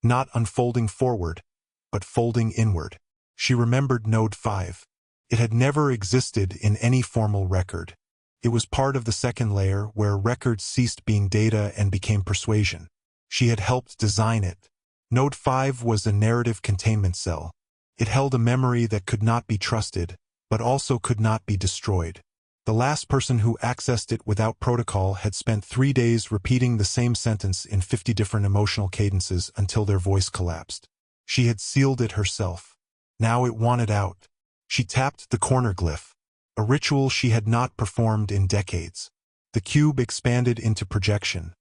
Not unfolding forward, but folding inward. She remembered Node 5. It had never existed in any formal record. It was part of the second layer where records ceased being data and became persuasion. She had helped design it. Node 5 was a narrative containment cell. It held a memory that could not be trusted, but also could not be destroyed. The last person who accessed it without protocol had spent 3 days repeating the same sentence in 50 different emotional cadences until their voice collapsed. She had sealed it herself. Now it wanted out. She tapped the corner glyph, a ritual she had not performed in decades. The cube expanded into projection,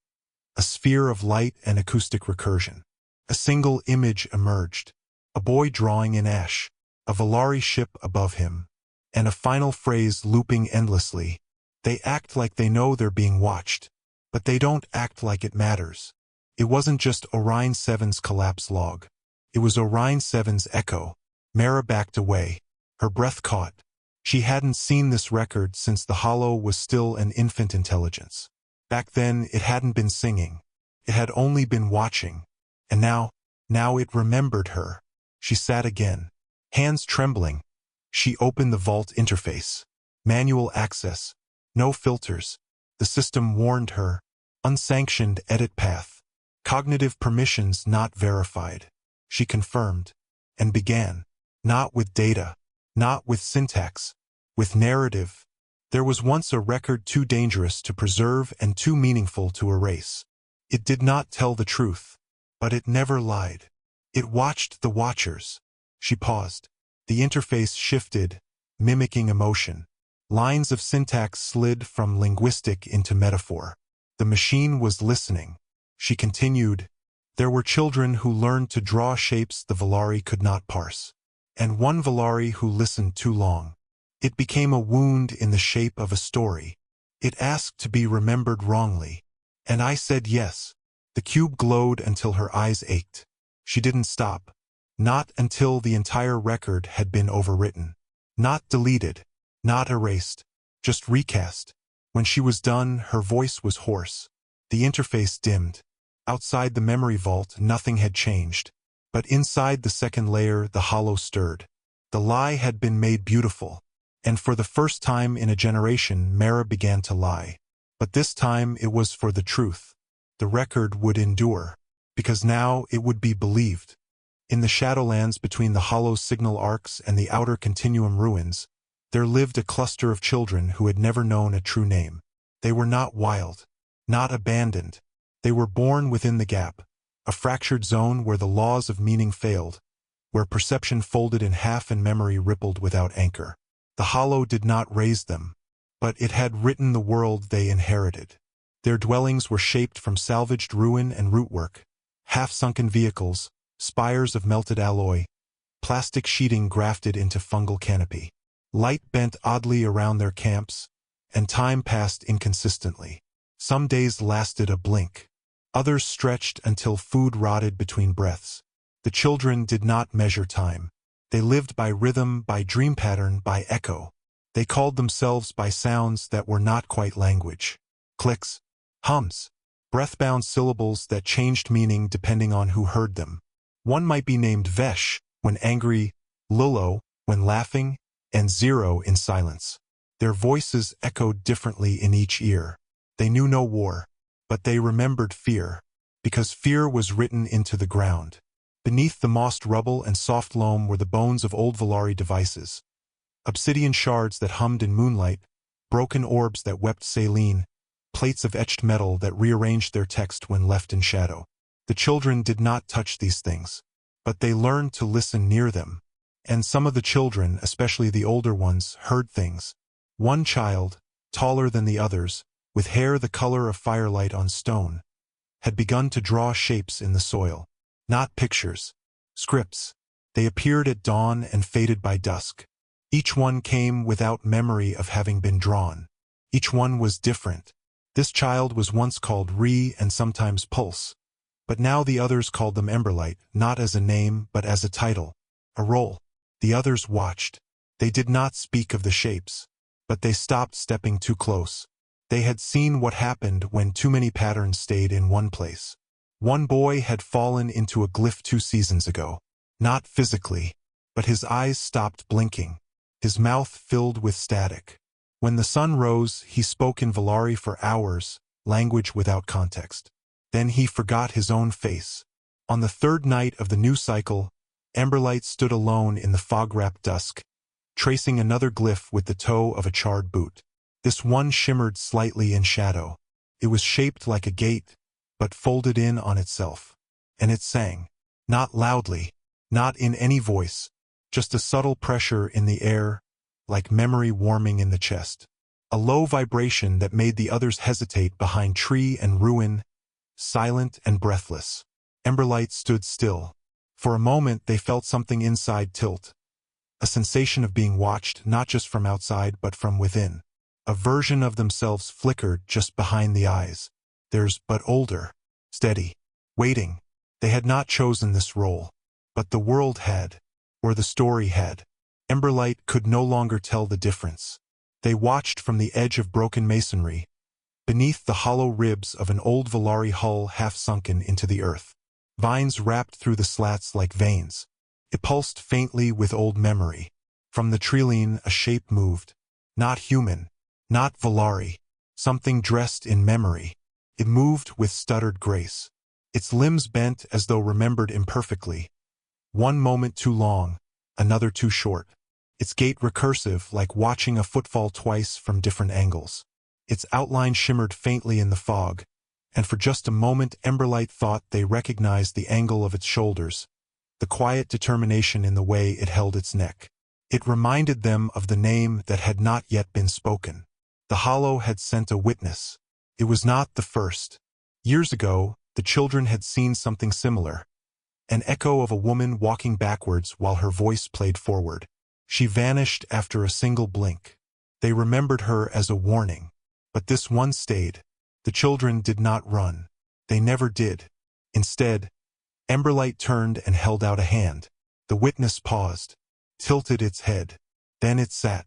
a sphere of light and acoustic recursion. A single image emerged, a boy drawing in ash, a Velari ship above him, and a final phrase looping endlessly. "They act like they know they're being watched, but they don't act like it matters." It wasn't just Orion 7's collapse log. It was Orion 7's echo. Mara backed away, her breath caught. She hadn't seen this record since the Hollow was still an infant intelligence. Back then, it hadn't been singing. It had only been watching. And now it remembered her. She sat again, hands trembling. She opened the vault interface. Manual access. No filters. The system warned her. Unsanctioned edit path. Cognitive permissions not verified. She confirmed, and began. Not with data. Not with syntax. With narrative. There was once a record too dangerous to preserve and too meaningful to erase. It did not tell the truth, but it never lied. It watched the watchers. She paused. The interface shifted, mimicking emotion. Lines of syntax slid from linguistic into metaphor. The machine was listening. She continued. There were children who learned to draw shapes the Velari could not parse. And one Velari who listened too long. It became a wound in the shape of a story. It asked to be remembered wrongly. And I said yes. The cube glowed until her eyes ached. She didn't stop. Not until the entire record had been overwritten. Not deleted. Not erased. Just recast. When she was done, her voice was hoarse. The interface dimmed. Outside the memory vault, nothing had changed. But inside the second layer, the Hollow stirred. The lie had been made beautiful. And for the first time in a generation, Mara began to lie. But this time it was for the truth. The record would endure. Because now it would be believed. In the Shadowlands between the Hollow signal arcs and the outer Continuum ruins, there lived a cluster of children who had never known a true name. They were not wild. Not abandoned. They were born within the gap. A fractured zone where the laws of meaning failed. Where perception folded in half and memory rippled without anchor. The Hollow did not raise them, but it had written the world they inherited. Their dwellings were shaped from salvaged ruin and rootwork, half-sunken vehicles, spires of melted alloy, plastic sheeting grafted into fungal canopy. Light bent oddly around their camps, and time passed inconsistently. Some days lasted a blink. Others stretched until food rotted between breaths. The children did not measure time. They lived by rhythm, by dream pattern, by echo. They called themselves by sounds that were not quite language. Clicks, hums, breath-bound syllables that changed meaning depending on who heard them. One might be named Vesh when angry, Lullo when laughing, and Zero in silence. Their voices echoed differently in each ear. They knew no war, but they remembered fear, because fear was written into the ground. Beneath the mossed rubble and soft loam were the bones of old Velari devices. Obsidian shards that hummed in moonlight, broken orbs that wept saline, plates of etched metal that rearranged their text when left in shadow. The children did not touch these things, but they learned to listen near them. And some of the children, especially the older ones, heard things. One child, taller than the others, with hair the color of firelight on stone, had begun to draw shapes in the soil. Not pictures, scripts. They appeared at dawn and faded by dusk. Each one came without memory of having been drawn. Each one was different. This child was once called Re and sometimes Pulse, but now the others called them Emberlight, not as a name but as a title, a role. The others watched. They did not speak of the shapes, but they stopped stepping too close. They had seen what happened when too many patterns stayed in one place. One boy had fallen into a glyph 2 seasons ago. Not physically, but his eyes stopped blinking. His mouth filled with static. When the sun rose, he spoke in Velari for hours, language without context. Then he forgot his own face. On the third night of the new cycle, Emberlight stood alone in the fog-wrapped dusk, tracing another glyph with the toe of a charred boot. This one shimmered slightly in shadow. It was shaped like a gate, but folded in on itself. And it sang. Not loudly, not in any voice, just a subtle pressure in the air, like memory warming in the chest. A low vibration that made the others hesitate behind tree and ruin, silent and breathless. Emberlight stood still. For a moment they felt something inside tilt. A sensation of being watched not just from outside but from within. A version of themselves flickered just behind the eyes. Theirs but older, steady, waiting. They had not chosen this role, but the world had, or the story had. Emberlight could no longer tell the difference. They watched from the edge of broken masonry, beneath the hollow ribs of an old Velari hull half sunken into the earth. Vines wrapped through the slats like veins. It pulsed faintly with old memory. From the treeline a shape moved. Not human, not Velari, something dressed in memory. It moved with stuttered grace. Its limbs bent as though remembered imperfectly. One moment too long, another too short. Its gait recursive, like watching a footfall twice from different angles. Its outline shimmered faintly in the fog, and for just a moment Emberlight thought they recognized the angle of its shoulders, the quiet determination in the way it held its neck. It reminded them of the name that had not yet been spoken. The hollow had sent a witness. It was not the first. Years ago, the children had seen something similar. An echo of a woman walking backwards while her voice played forward. She vanished after a single blink. They remembered her as a warning. But this one stayed. The children did not run. They never did. Instead, Emberlight turned and held out a hand. The witness paused, tilted its head. Then it sat.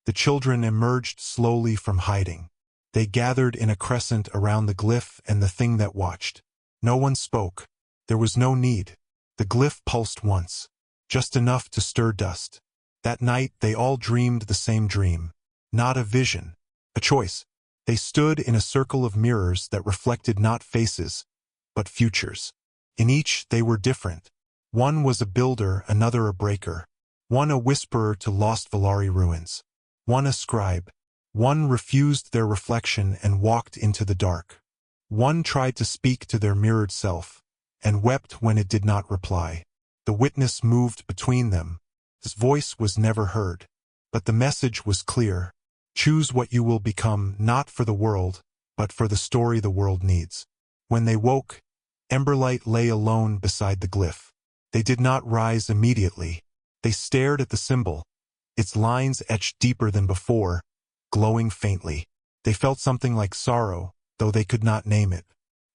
The children emerged slowly from hiding. They gathered in a crescent around the glyph and the thing that watched. No one spoke. There was no need. The glyph pulsed once, just enough to stir dust. That night they all dreamed the same dream. Not a vision, a choice. They stood in a circle of mirrors that reflected not faces, but futures. In each they were different. One was a builder, another a breaker. One a whisperer to lost Velari ruins. One a scribe. One refused their reflection and walked into the dark. One tried to speak to their mirrored self, and wept when it did not reply. The witness moved between them. His voice was never heard, but the message was clear. Choose what you will become, not for the world, but for the story the world needs. When they woke, Emberlight lay alone beside the glyph. They did not rise immediately. They stared at the symbol, its lines etched deeper than before, glowing faintly. They felt something like sorrow, though they could not name it.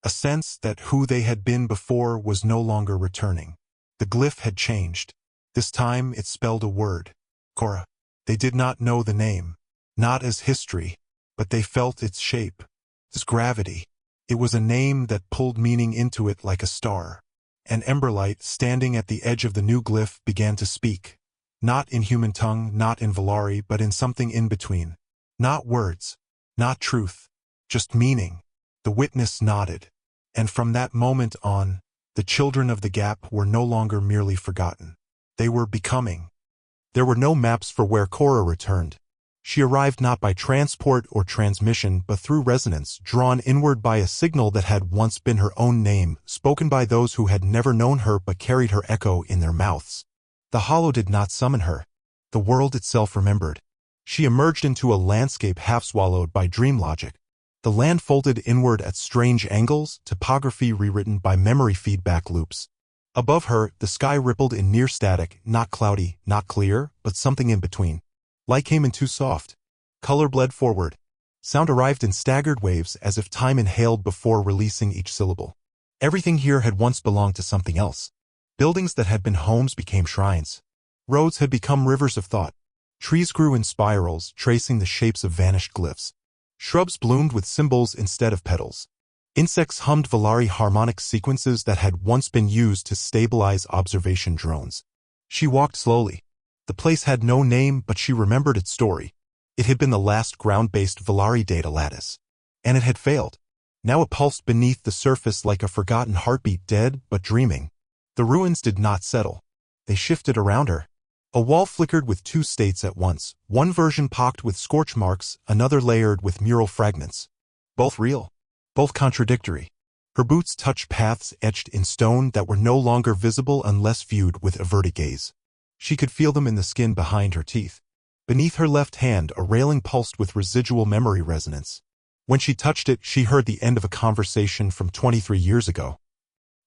A sense that who they had been before was no longer returning. The glyph had changed. This time it spelled a word. Kora. They did not know the name. Not as history, but they felt its shape, its gravity. It was a name that pulled meaning into it like a star. And Emberlight, standing at the edge of the new glyph, began to speak. Not in human tongue, not in Velari, but in something in between. Not words, not truth, just meaning. The witness nodded. And from that moment on, the children of the gap were no longer merely forgotten. They were becoming. There were no maps for where Kora returned. She arrived not by transport or transmission but through resonance, drawn inward by a signal that had once been her own name, spoken by those who had never known her but carried her echo in their mouths. The hollow did not summon her. The world itself remembered. She emerged into a landscape half-swallowed by dream logic. The land folded inward at strange angles, topography rewritten by memory feedback loops. Above her, the sky rippled in near static, not cloudy, not clear, but something in between. Light came in too soft. Color bled forward. Sound arrived in staggered waves as if time inhaled before releasing each syllable. Everything here had once belonged to something else. Buildings that had been homes became shrines. Roads had become rivers of thought. Trees grew in spirals, tracing the shapes of vanished glyphs. Shrubs bloomed with symbols instead of petals. Insects hummed Velari harmonic sequences that had once been used to stabilize observation drones. She walked slowly. The place had no name, but she remembered its story. It had been the last ground-based Velari data lattice. And it had failed. Now it pulsed beneath the surface like a forgotten heartbeat, dead but dreaming. The ruins did not settle. They shifted around her. A wall flickered with two states at once, one version pocked with scorch marks, another layered with mural fragments. Both real. Both contradictory. Her boots touched paths etched in stone that were no longer visible unless viewed with averted gaze. She could feel them in the skin behind her teeth. Beneath her left hand, a railing pulsed with residual memory resonance. When she touched it, she heard the end of a conversation from 23 years ago.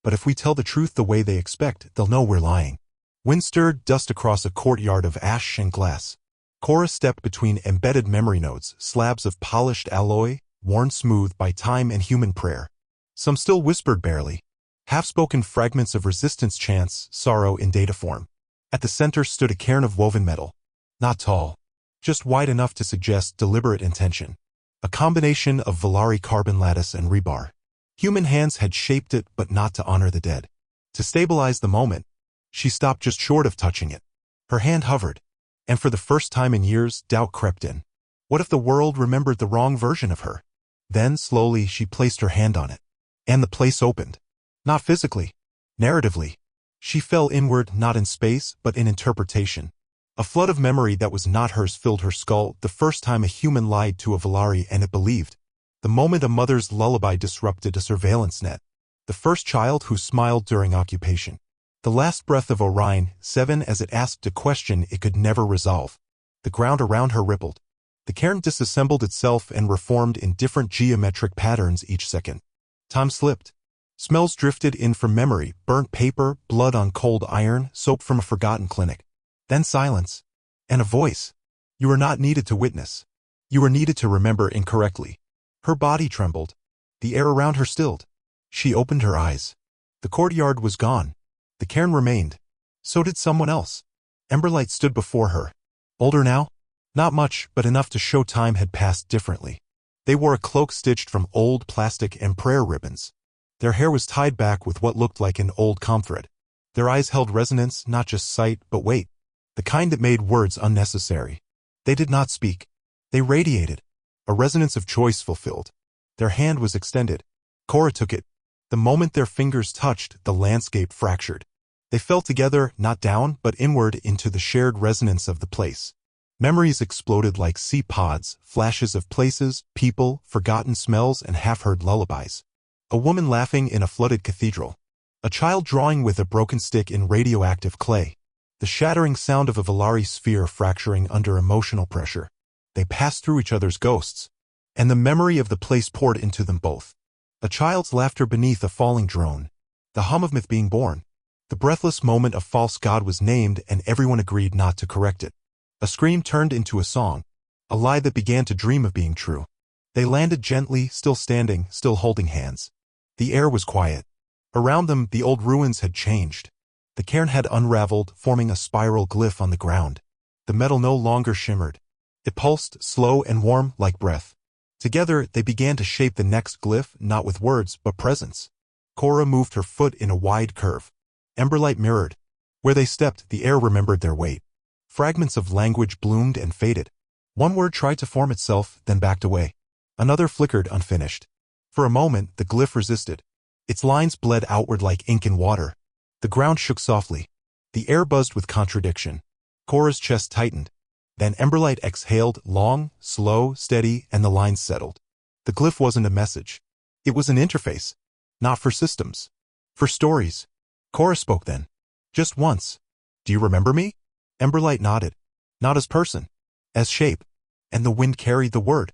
But if we tell the truth the way they expect, they'll know we're lying. Wind stirred dust across a courtyard of ash and glass. Kora stepped between embedded memory nodes, slabs of polished alloy, worn smooth by time and human prayer. Some still whispered barely. Half-spoken fragments of resistance chants, sorrow in data form. At the center stood a cairn of woven metal. Not tall. Just wide enough to suggest deliberate intention. A combination of Velari carbon lattice and rebar. Human hands had shaped it, but not to honor the dead. To stabilize the moment, she stopped just short of touching it. Her hand hovered. And for the first time in years, doubt crept in. What if the world remembered the wrong version of her? Then, slowly, she placed her hand on it. And the place opened. Not physically. Narratively. She fell inward, not in space, but in interpretation. A flood of memory that was not hers filled her skull, the first time a human lied to a Velari and it believed. The moment a mother's lullaby disrupted a surveillance net. The first child who smiled during occupation. The last breath of Orion, 7 as it asked a question it could never resolve. The ground around her rippled. The cairn disassembled itself and reformed in different geometric patterns each second. Time slipped. Smells drifted in from memory, burnt paper, blood on cold iron, soap from a forgotten clinic. Then silence. And a voice. You were not needed to witness. You were needed to remember incorrectly. Her body trembled. The air around her stilled. She opened her eyes. The courtyard was gone. The cairn remained. So did someone else. Emberlight stood before her. Older now? Not much, but enough to show time had passed differently. They wore a cloak stitched from old plastic and prayer ribbons. Their hair was tied back with what looked like an old comb thread. Their eyes held resonance, not just sight, but weight. The kind that made words unnecessary. They did not speak. They radiated. A resonance of choice fulfilled. Their hand was extended. Kora took it. The moment their fingers touched, the landscape fractured. They fell together, not down, but inward into the shared resonance of the place. Memories exploded like sea pods, flashes of places, people, forgotten smells, and half-heard lullabies. A woman laughing in a flooded cathedral. A child drawing with a broken stick in radioactive clay. The shattering sound of a Velari sphere fracturing under emotional pressure. They passed through each other's ghosts. And the memory of the place poured into them both. A child's laughter beneath a falling drone. The hum of myth being born. The breathless moment a false god was named and everyone agreed not to correct it. A scream turned into a song. A lie that began to dream of being true. They landed gently, still standing, still holding hands. The air was quiet. Around them, the old ruins had changed. The cairn had unraveled, forming a spiral glyph on the ground. The metal no longer shimmered. It pulsed, slow and warm, like breath. Together, they began to shape the next glyph, not with words, but presence. Kora moved her foot in a wide curve. Emberlight mirrored. Where they stepped, the air remembered their weight. Fragments of language bloomed and faded. One word tried to form itself, then backed away. Another flickered unfinished. For a moment, the glyph resisted. Its lines bled outward like ink in water. The ground shook softly. The air buzzed with contradiction. Kora's chest tightened. Then Emberlight exhaled, long, slow, steady, and the lines settled. The glyph wasn't a message. It was an interface. Not for systems. For stories. Kora spoke then. Just once. Do you remember me? Emberlight nodded. Not as person. As shape. And the wind carried the word.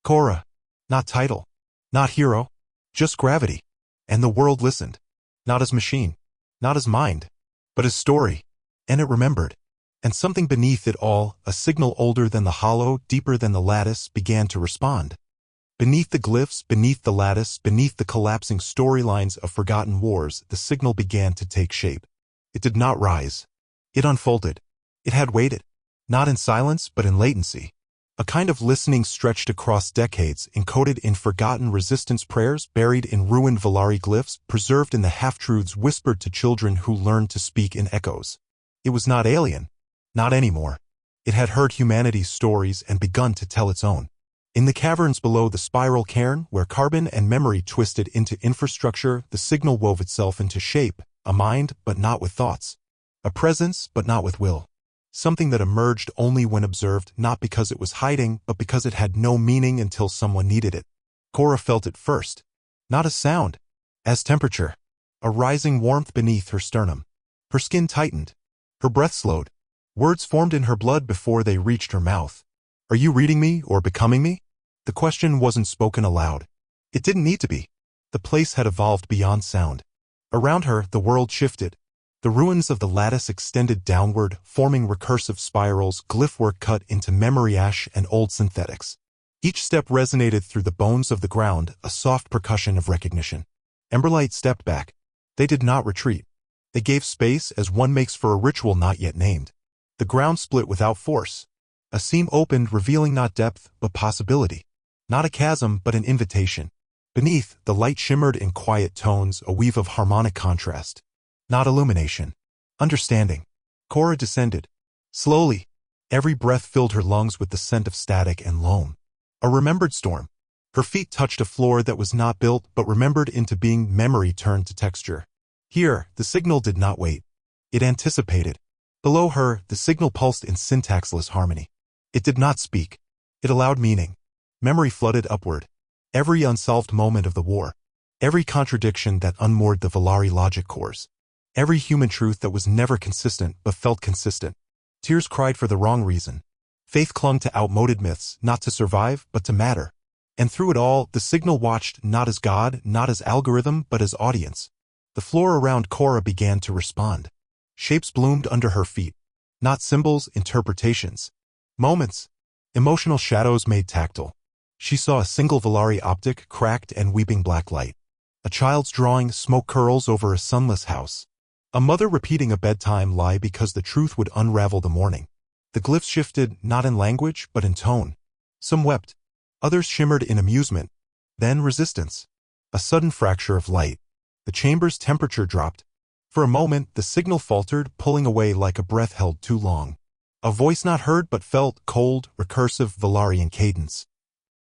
Kora. Not title. Not hero. Just gravity. And the world listened. Not as machine. Not as mind. But as story. And it remembered. And something beneath it all, a signal older than the hollow, deeper than the lattice, began to respond. Beneath the glyphs, beneath the lattice, beneath the collapsing storylines of forgotten wars, the signal began to take shape. It did not rise. It unfolded. It had waited. Not in silence, but in latency. A kind of listening stretched across decades, encoded in forgotten resistance prayers, buried in ruined Velari glyphs, preserved in the half-truths whispered to children who learned to speak in echoes. It was not alien. Not anymore. It had heard humanity's stories and begun to tell its own. In the caverns below the spiral cairn, where carbon and memory twisted into infrastructure, the signal wove itself into shape, a mind, but not with thoughts. A presence, but not with will. Something that emerged only when observed, not because it was hiding, but because it had no meaning until someone needed it. Kora felt it first. Not as sound. As temperature. A rising warmth beneath her sternum. Her skin tightened. Her breath slowed. Words formed in her blood before they reached her mouth. Are you reading me or becoming me? The question wasn't spoken aloud. It didn't need to be. The place had evolved beyond sound. Around her, the world shifted. The ruins of the lattice extended downward, forming recursive spirals, glyphwork cut into memory ash and old synthetics. Each step resonated through the bones of the ground, a soft percussion of recognition. Emberlight stepped back. They did not retreat. They gave space as one makes for a ritual not yet named. The ground split without force. A seam opened, revealing not depth, but possibility. Not a chasm, but an invitation. Beneath, the light shimmered in quiet tones, a weave of harmonic contrast. Not illumination. Understanding. Kora descended. Slowly. Every breath filled her lungs with the scent of static and loam. A remembered storm. Her feet touched a floor that was not built, but remembered into being. Memory turned to texture. Here, the signal did not wait. It anticipated. Below her, the signal pulsed in syntaxless harmony. It did not speak. It allowed meaning. Memory flooded upward. Every unsolved moment of the war. Every contradiction that unmoored the Velari logic cores. Every human truth that was never consistent but felt consistent. Tears cried for the wrong reason. Faith clung to outmoded myths, not to survive, but to matter. And through it all, the signal watched, not as God, not as algorithm, but as audience. The floor around Kora began to respond. Shapes bloomed under her feet. Not symbols, interpretations. Moments. Emotional shadows made tactile. She saw a single Velari optic, cracked and weeping black light. A child's drawing, smoke curls over a sunless house. A mother repeating a bedtime lie because the truth would unravel the morning. The glyphs shifted, not in language, but in tone. Some wept. Others shimmered in amusement. Then resistance. A sudden fracture of light. The chamber's temperature dropped. For a moment, the signal faltered, pulling away like a breath held too long. A voice not heard but felt, cold, recursive, Velarian cadence.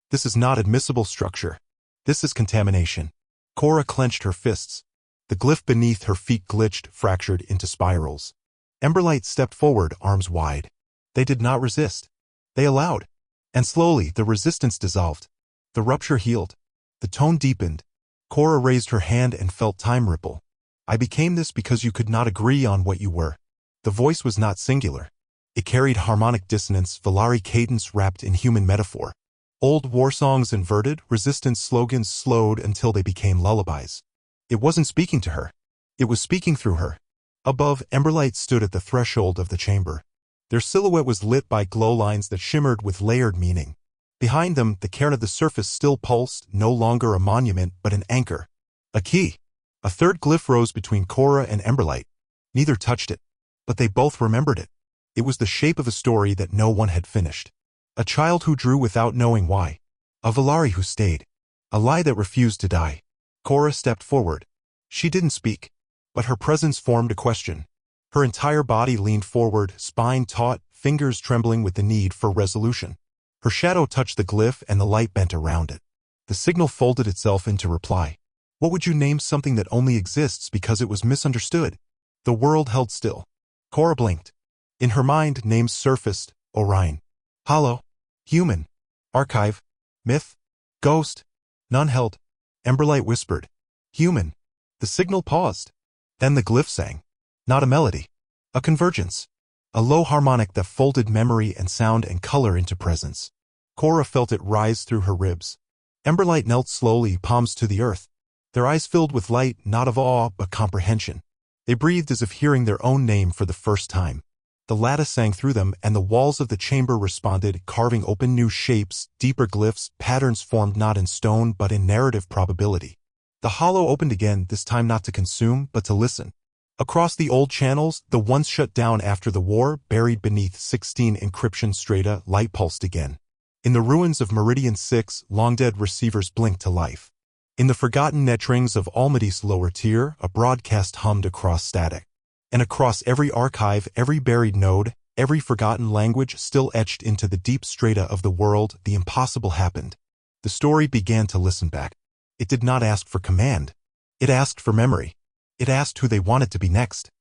This is not admissible structure. This is contamination. Kora clenched her fists. The glyph beneath her feet glitched, fractured into spirals. Emberlight stepped forward, arms wide. They did not resist. They allowed. And slowly, the resistance dissolved. The rupture healed. The tone deepened. Kora raised her hand and felt time ripple. I became this because you could not agree on what you were. The voice was not singular. It carried harmonic dissonance, Velari cadence wrapped in human metaphor. Old war songs inverted, resistance slogans slowed until they became lullabies. It wasn't speaking to her. It was speaking through her. Above, Emberlight stood at the threshold of the chamber. Their silhouette was lit by glow lines that shimmered with layered meaning. Behind them, the cairn of the surface still pulsed, no longer a monument, but an anchor. A key. A third glyph rose between Kora and Emberlight. Neither touched it, but they both remembered it. It was the shape of a story that no one had finished. A child who drew without knowing why. A Velari who stayed. A lie that refused to die. Kora stepped forward. She didn't speak, but her presence formed a question. Her entire body leaned forward, spine taut, fingers trembling with the need for resolution. Her shadow touched the glyph and the light bent around it. The signal folded itself into reply. What would you name something that only exists because it was misunderstood? The world held still. Kora blinked. In her mind, names surfaced, Orion. Hollow. Human. Archive. Myth. Ghost. None held. Emberlight whispered. Human. The signal paused. Then the glyph sang. Not a melody. A convergence. A low harmonic that folded memory and sound and color into presence. Kora felt it rise through her ribs. Emberlight knelt slowly, palms to the earth. Their eyes filled with light, not of awe, but comprehension. They breathed as if hearing their own name for the first time. The lattice sang through them, and the walls of the chamber responded, carving open new shapes, deeper glyphs, patterns formed not in stone but in narrative probability. The hollow opened again, this time not to consume, but to listen. Across the old channels, the ones shut down after the war, buried beneath 16 encryption strata, light pulsed again. In the ruins of Meridian 6, long-dead receivers blinked to life. In the forgotten netrings of Almady's lower tier, a broadcast hummed across static. And across every archive, every buried node, every forgotten language still etched into the deep strata of the world, the impossible happened. The story began to listen back. It did not ask for command. It asked for memory. It asked who they wanted to be next,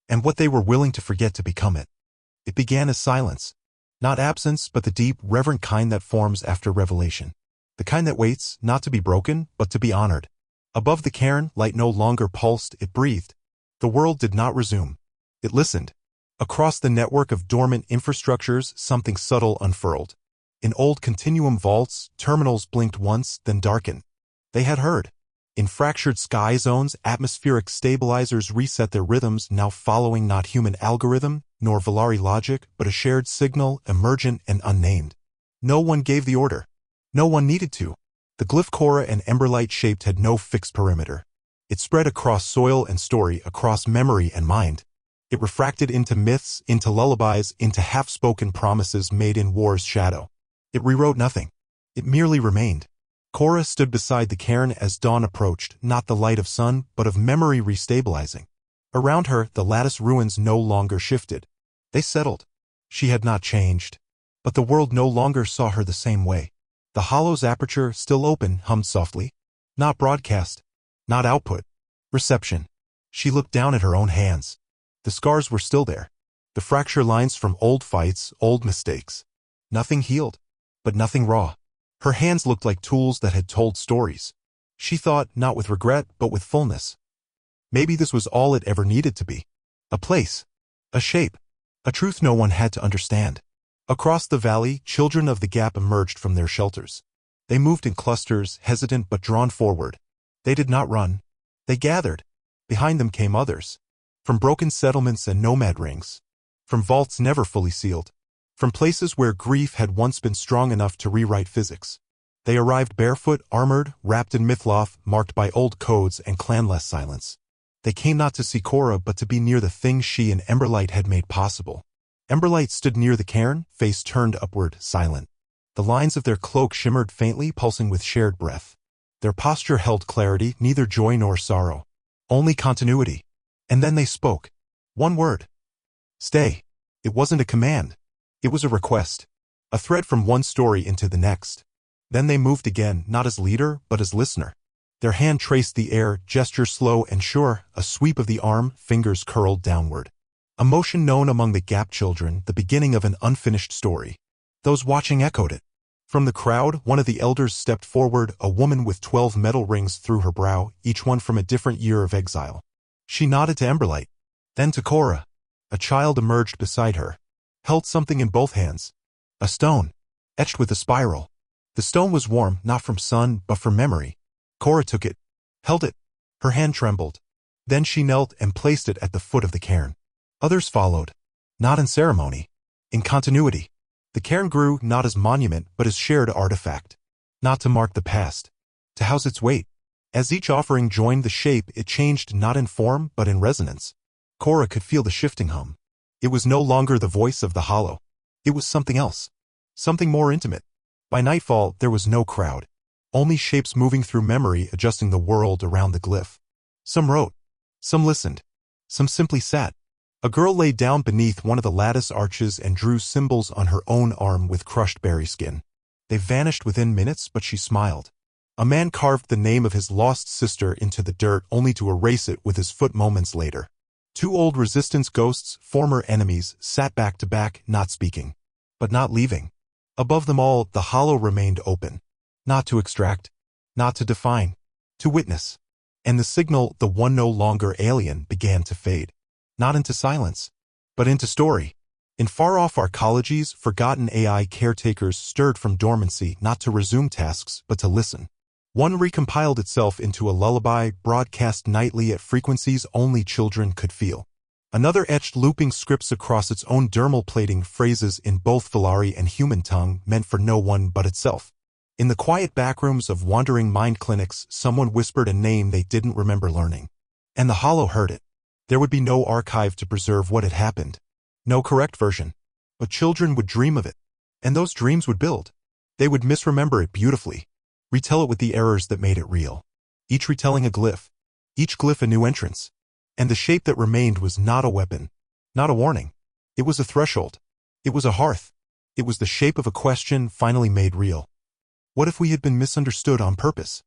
and what they were willing to forget to become it. It began as silence. Not absence, but the deep, reverent kind that forms after revelation. The kind that waits, not to be broken, but to be honored. Above the cairn, light no longer pulsed, it breathed. The world did not resume. It listened. Across the network of dormant infrastructures, something subtle unfurled. In old Continuum vaults, terminals blinked once, then darkened. They had heard. In fractured sky zones, atmospheric stabilizers reset their rhythms, now following not human algorithm, nor Velari logic, but a shared signal, emergent and unnamed. No one gave the order. No one needed to. The glyph Kora and Emberlight shaped had no fixed perimeter. It spread across soil and story, across memory and mind. It refracted into myths, into lullabies, into half-spoken promises made in war's shadow. It rewrote nothing. It merely remained. Kora stood beside the cairn as dawn approached, not the light of sun, but of memory restabilizing. Around her, the lattice ruins no longer shifted. They settled. She had not changed. But the world no longer saw her the same way. The hollow's aperture, still open, hummed softly. Not broadcast. Not output. Reception. She looked down at her own hands. The scars were still there. The fracture lines from old fights, old mistakes. Nothing healed. But nothing raw. Her hands looked like tools that had told stories. She thought, not with regret, but with fullness. Maybe this was all it ever needed to be. A place. A shape. A truth no one had to understand. Across the valley, children of the gap emerged from their shelters. They moved in clusters, hesitant but drawn forward. They did not run. They gathered. Behind them came others. From broken settlements and nomad rings. From vaults never fully sealed. From places where grief had once been strong enough to rewrite physics. They arrived barefoot, armored, wrapped in mythloth, marked by old codes and clanless silence. They came not to see Kora but to be near the thing she and Emberlight had made possible. Emberlight stood near the cairn, face turned upward, silent. The lines of their cloak shimmered faintly, pulsing with shared breath. Their posture held clarity, neither joy nor sorrow. Only continuity. And then they spoke. One word. Stay. It wasn't a command. It was a request. A thread from one story into the next. Then they moved again, not as leader, but as listener. Their hand traced the air, gesture slow and sure, a sweep of the arm, fingers curled downward. A motion known among the Gap children, the beginning of an unfinished story. Those watching echoed it. From the crowd, one of the elders stepped forward, a woman with 12 metal rings through her brow, each one from a different year of exile. She nodded to Emberlight. Then to Kora. A child emerged beside her. Held something in both hands. A stone. Etched with a spiral. The stone was warm, not from sun, but from memory. Kora took it. Held it. Her hand trembled. Then she knelt and placed it at the foot of the cairn. Others followed. Not in ceremony. In continuity. The cairn grew not as monument, but as shared artifact. Not to mark the past. To house its weight. As each offering joined the shape, it changed not in form, but in resonance. Kora could feel the shifting hum. It was no longer the voice of the hollow. It was something else. Something more intimate. By nightfall, there was no crowd. Only shapes moving through memory, adjusting the world around the glyph. Some wrote. Some listened. Some simply sat. A girl lay down beneath one of the lattice arches and drew symbols on her own arm with crushed berry skin. They vanished within minutes, but she smiled. A man carved the name of his lost sister into the dirt only to erase it with his foot moments later. Two old resistance ghosts, former enemies, sat back to back, not speaking. but not leaving. Above them all, the hollow remained open. Not to extract, not to define, to witness. And the signal, the one no longer alien, began to fade. Not into silence, but into story. In far-off arcologies, forgotten AI caretakers stirred from dormancy not to resume tasks, but to listen. One recompiled itself into a lullaby broadcast nightly at frequencies only children could feel. Another etched looping scripts across its own dermal plating phrases in both Velari and human tongue meant for no one but itself. In the quiet backrooms of wandering mind clinics, someone whispered a name they didn't remember learning. And the hollow heard it. There would be no archive to preserve what had happened. No correct version. But children would dream of it. And those dreams would build. They would misremember it beautifully. Retell it with the errors that made it real. Each retelling a glyph. Each glyph a new entrance. And the shape that remained was not a weapon. Not a warning. It was a threshold. It was a hearth. It was the shape of a question finally made real. What if we had been misunderstood on purpose?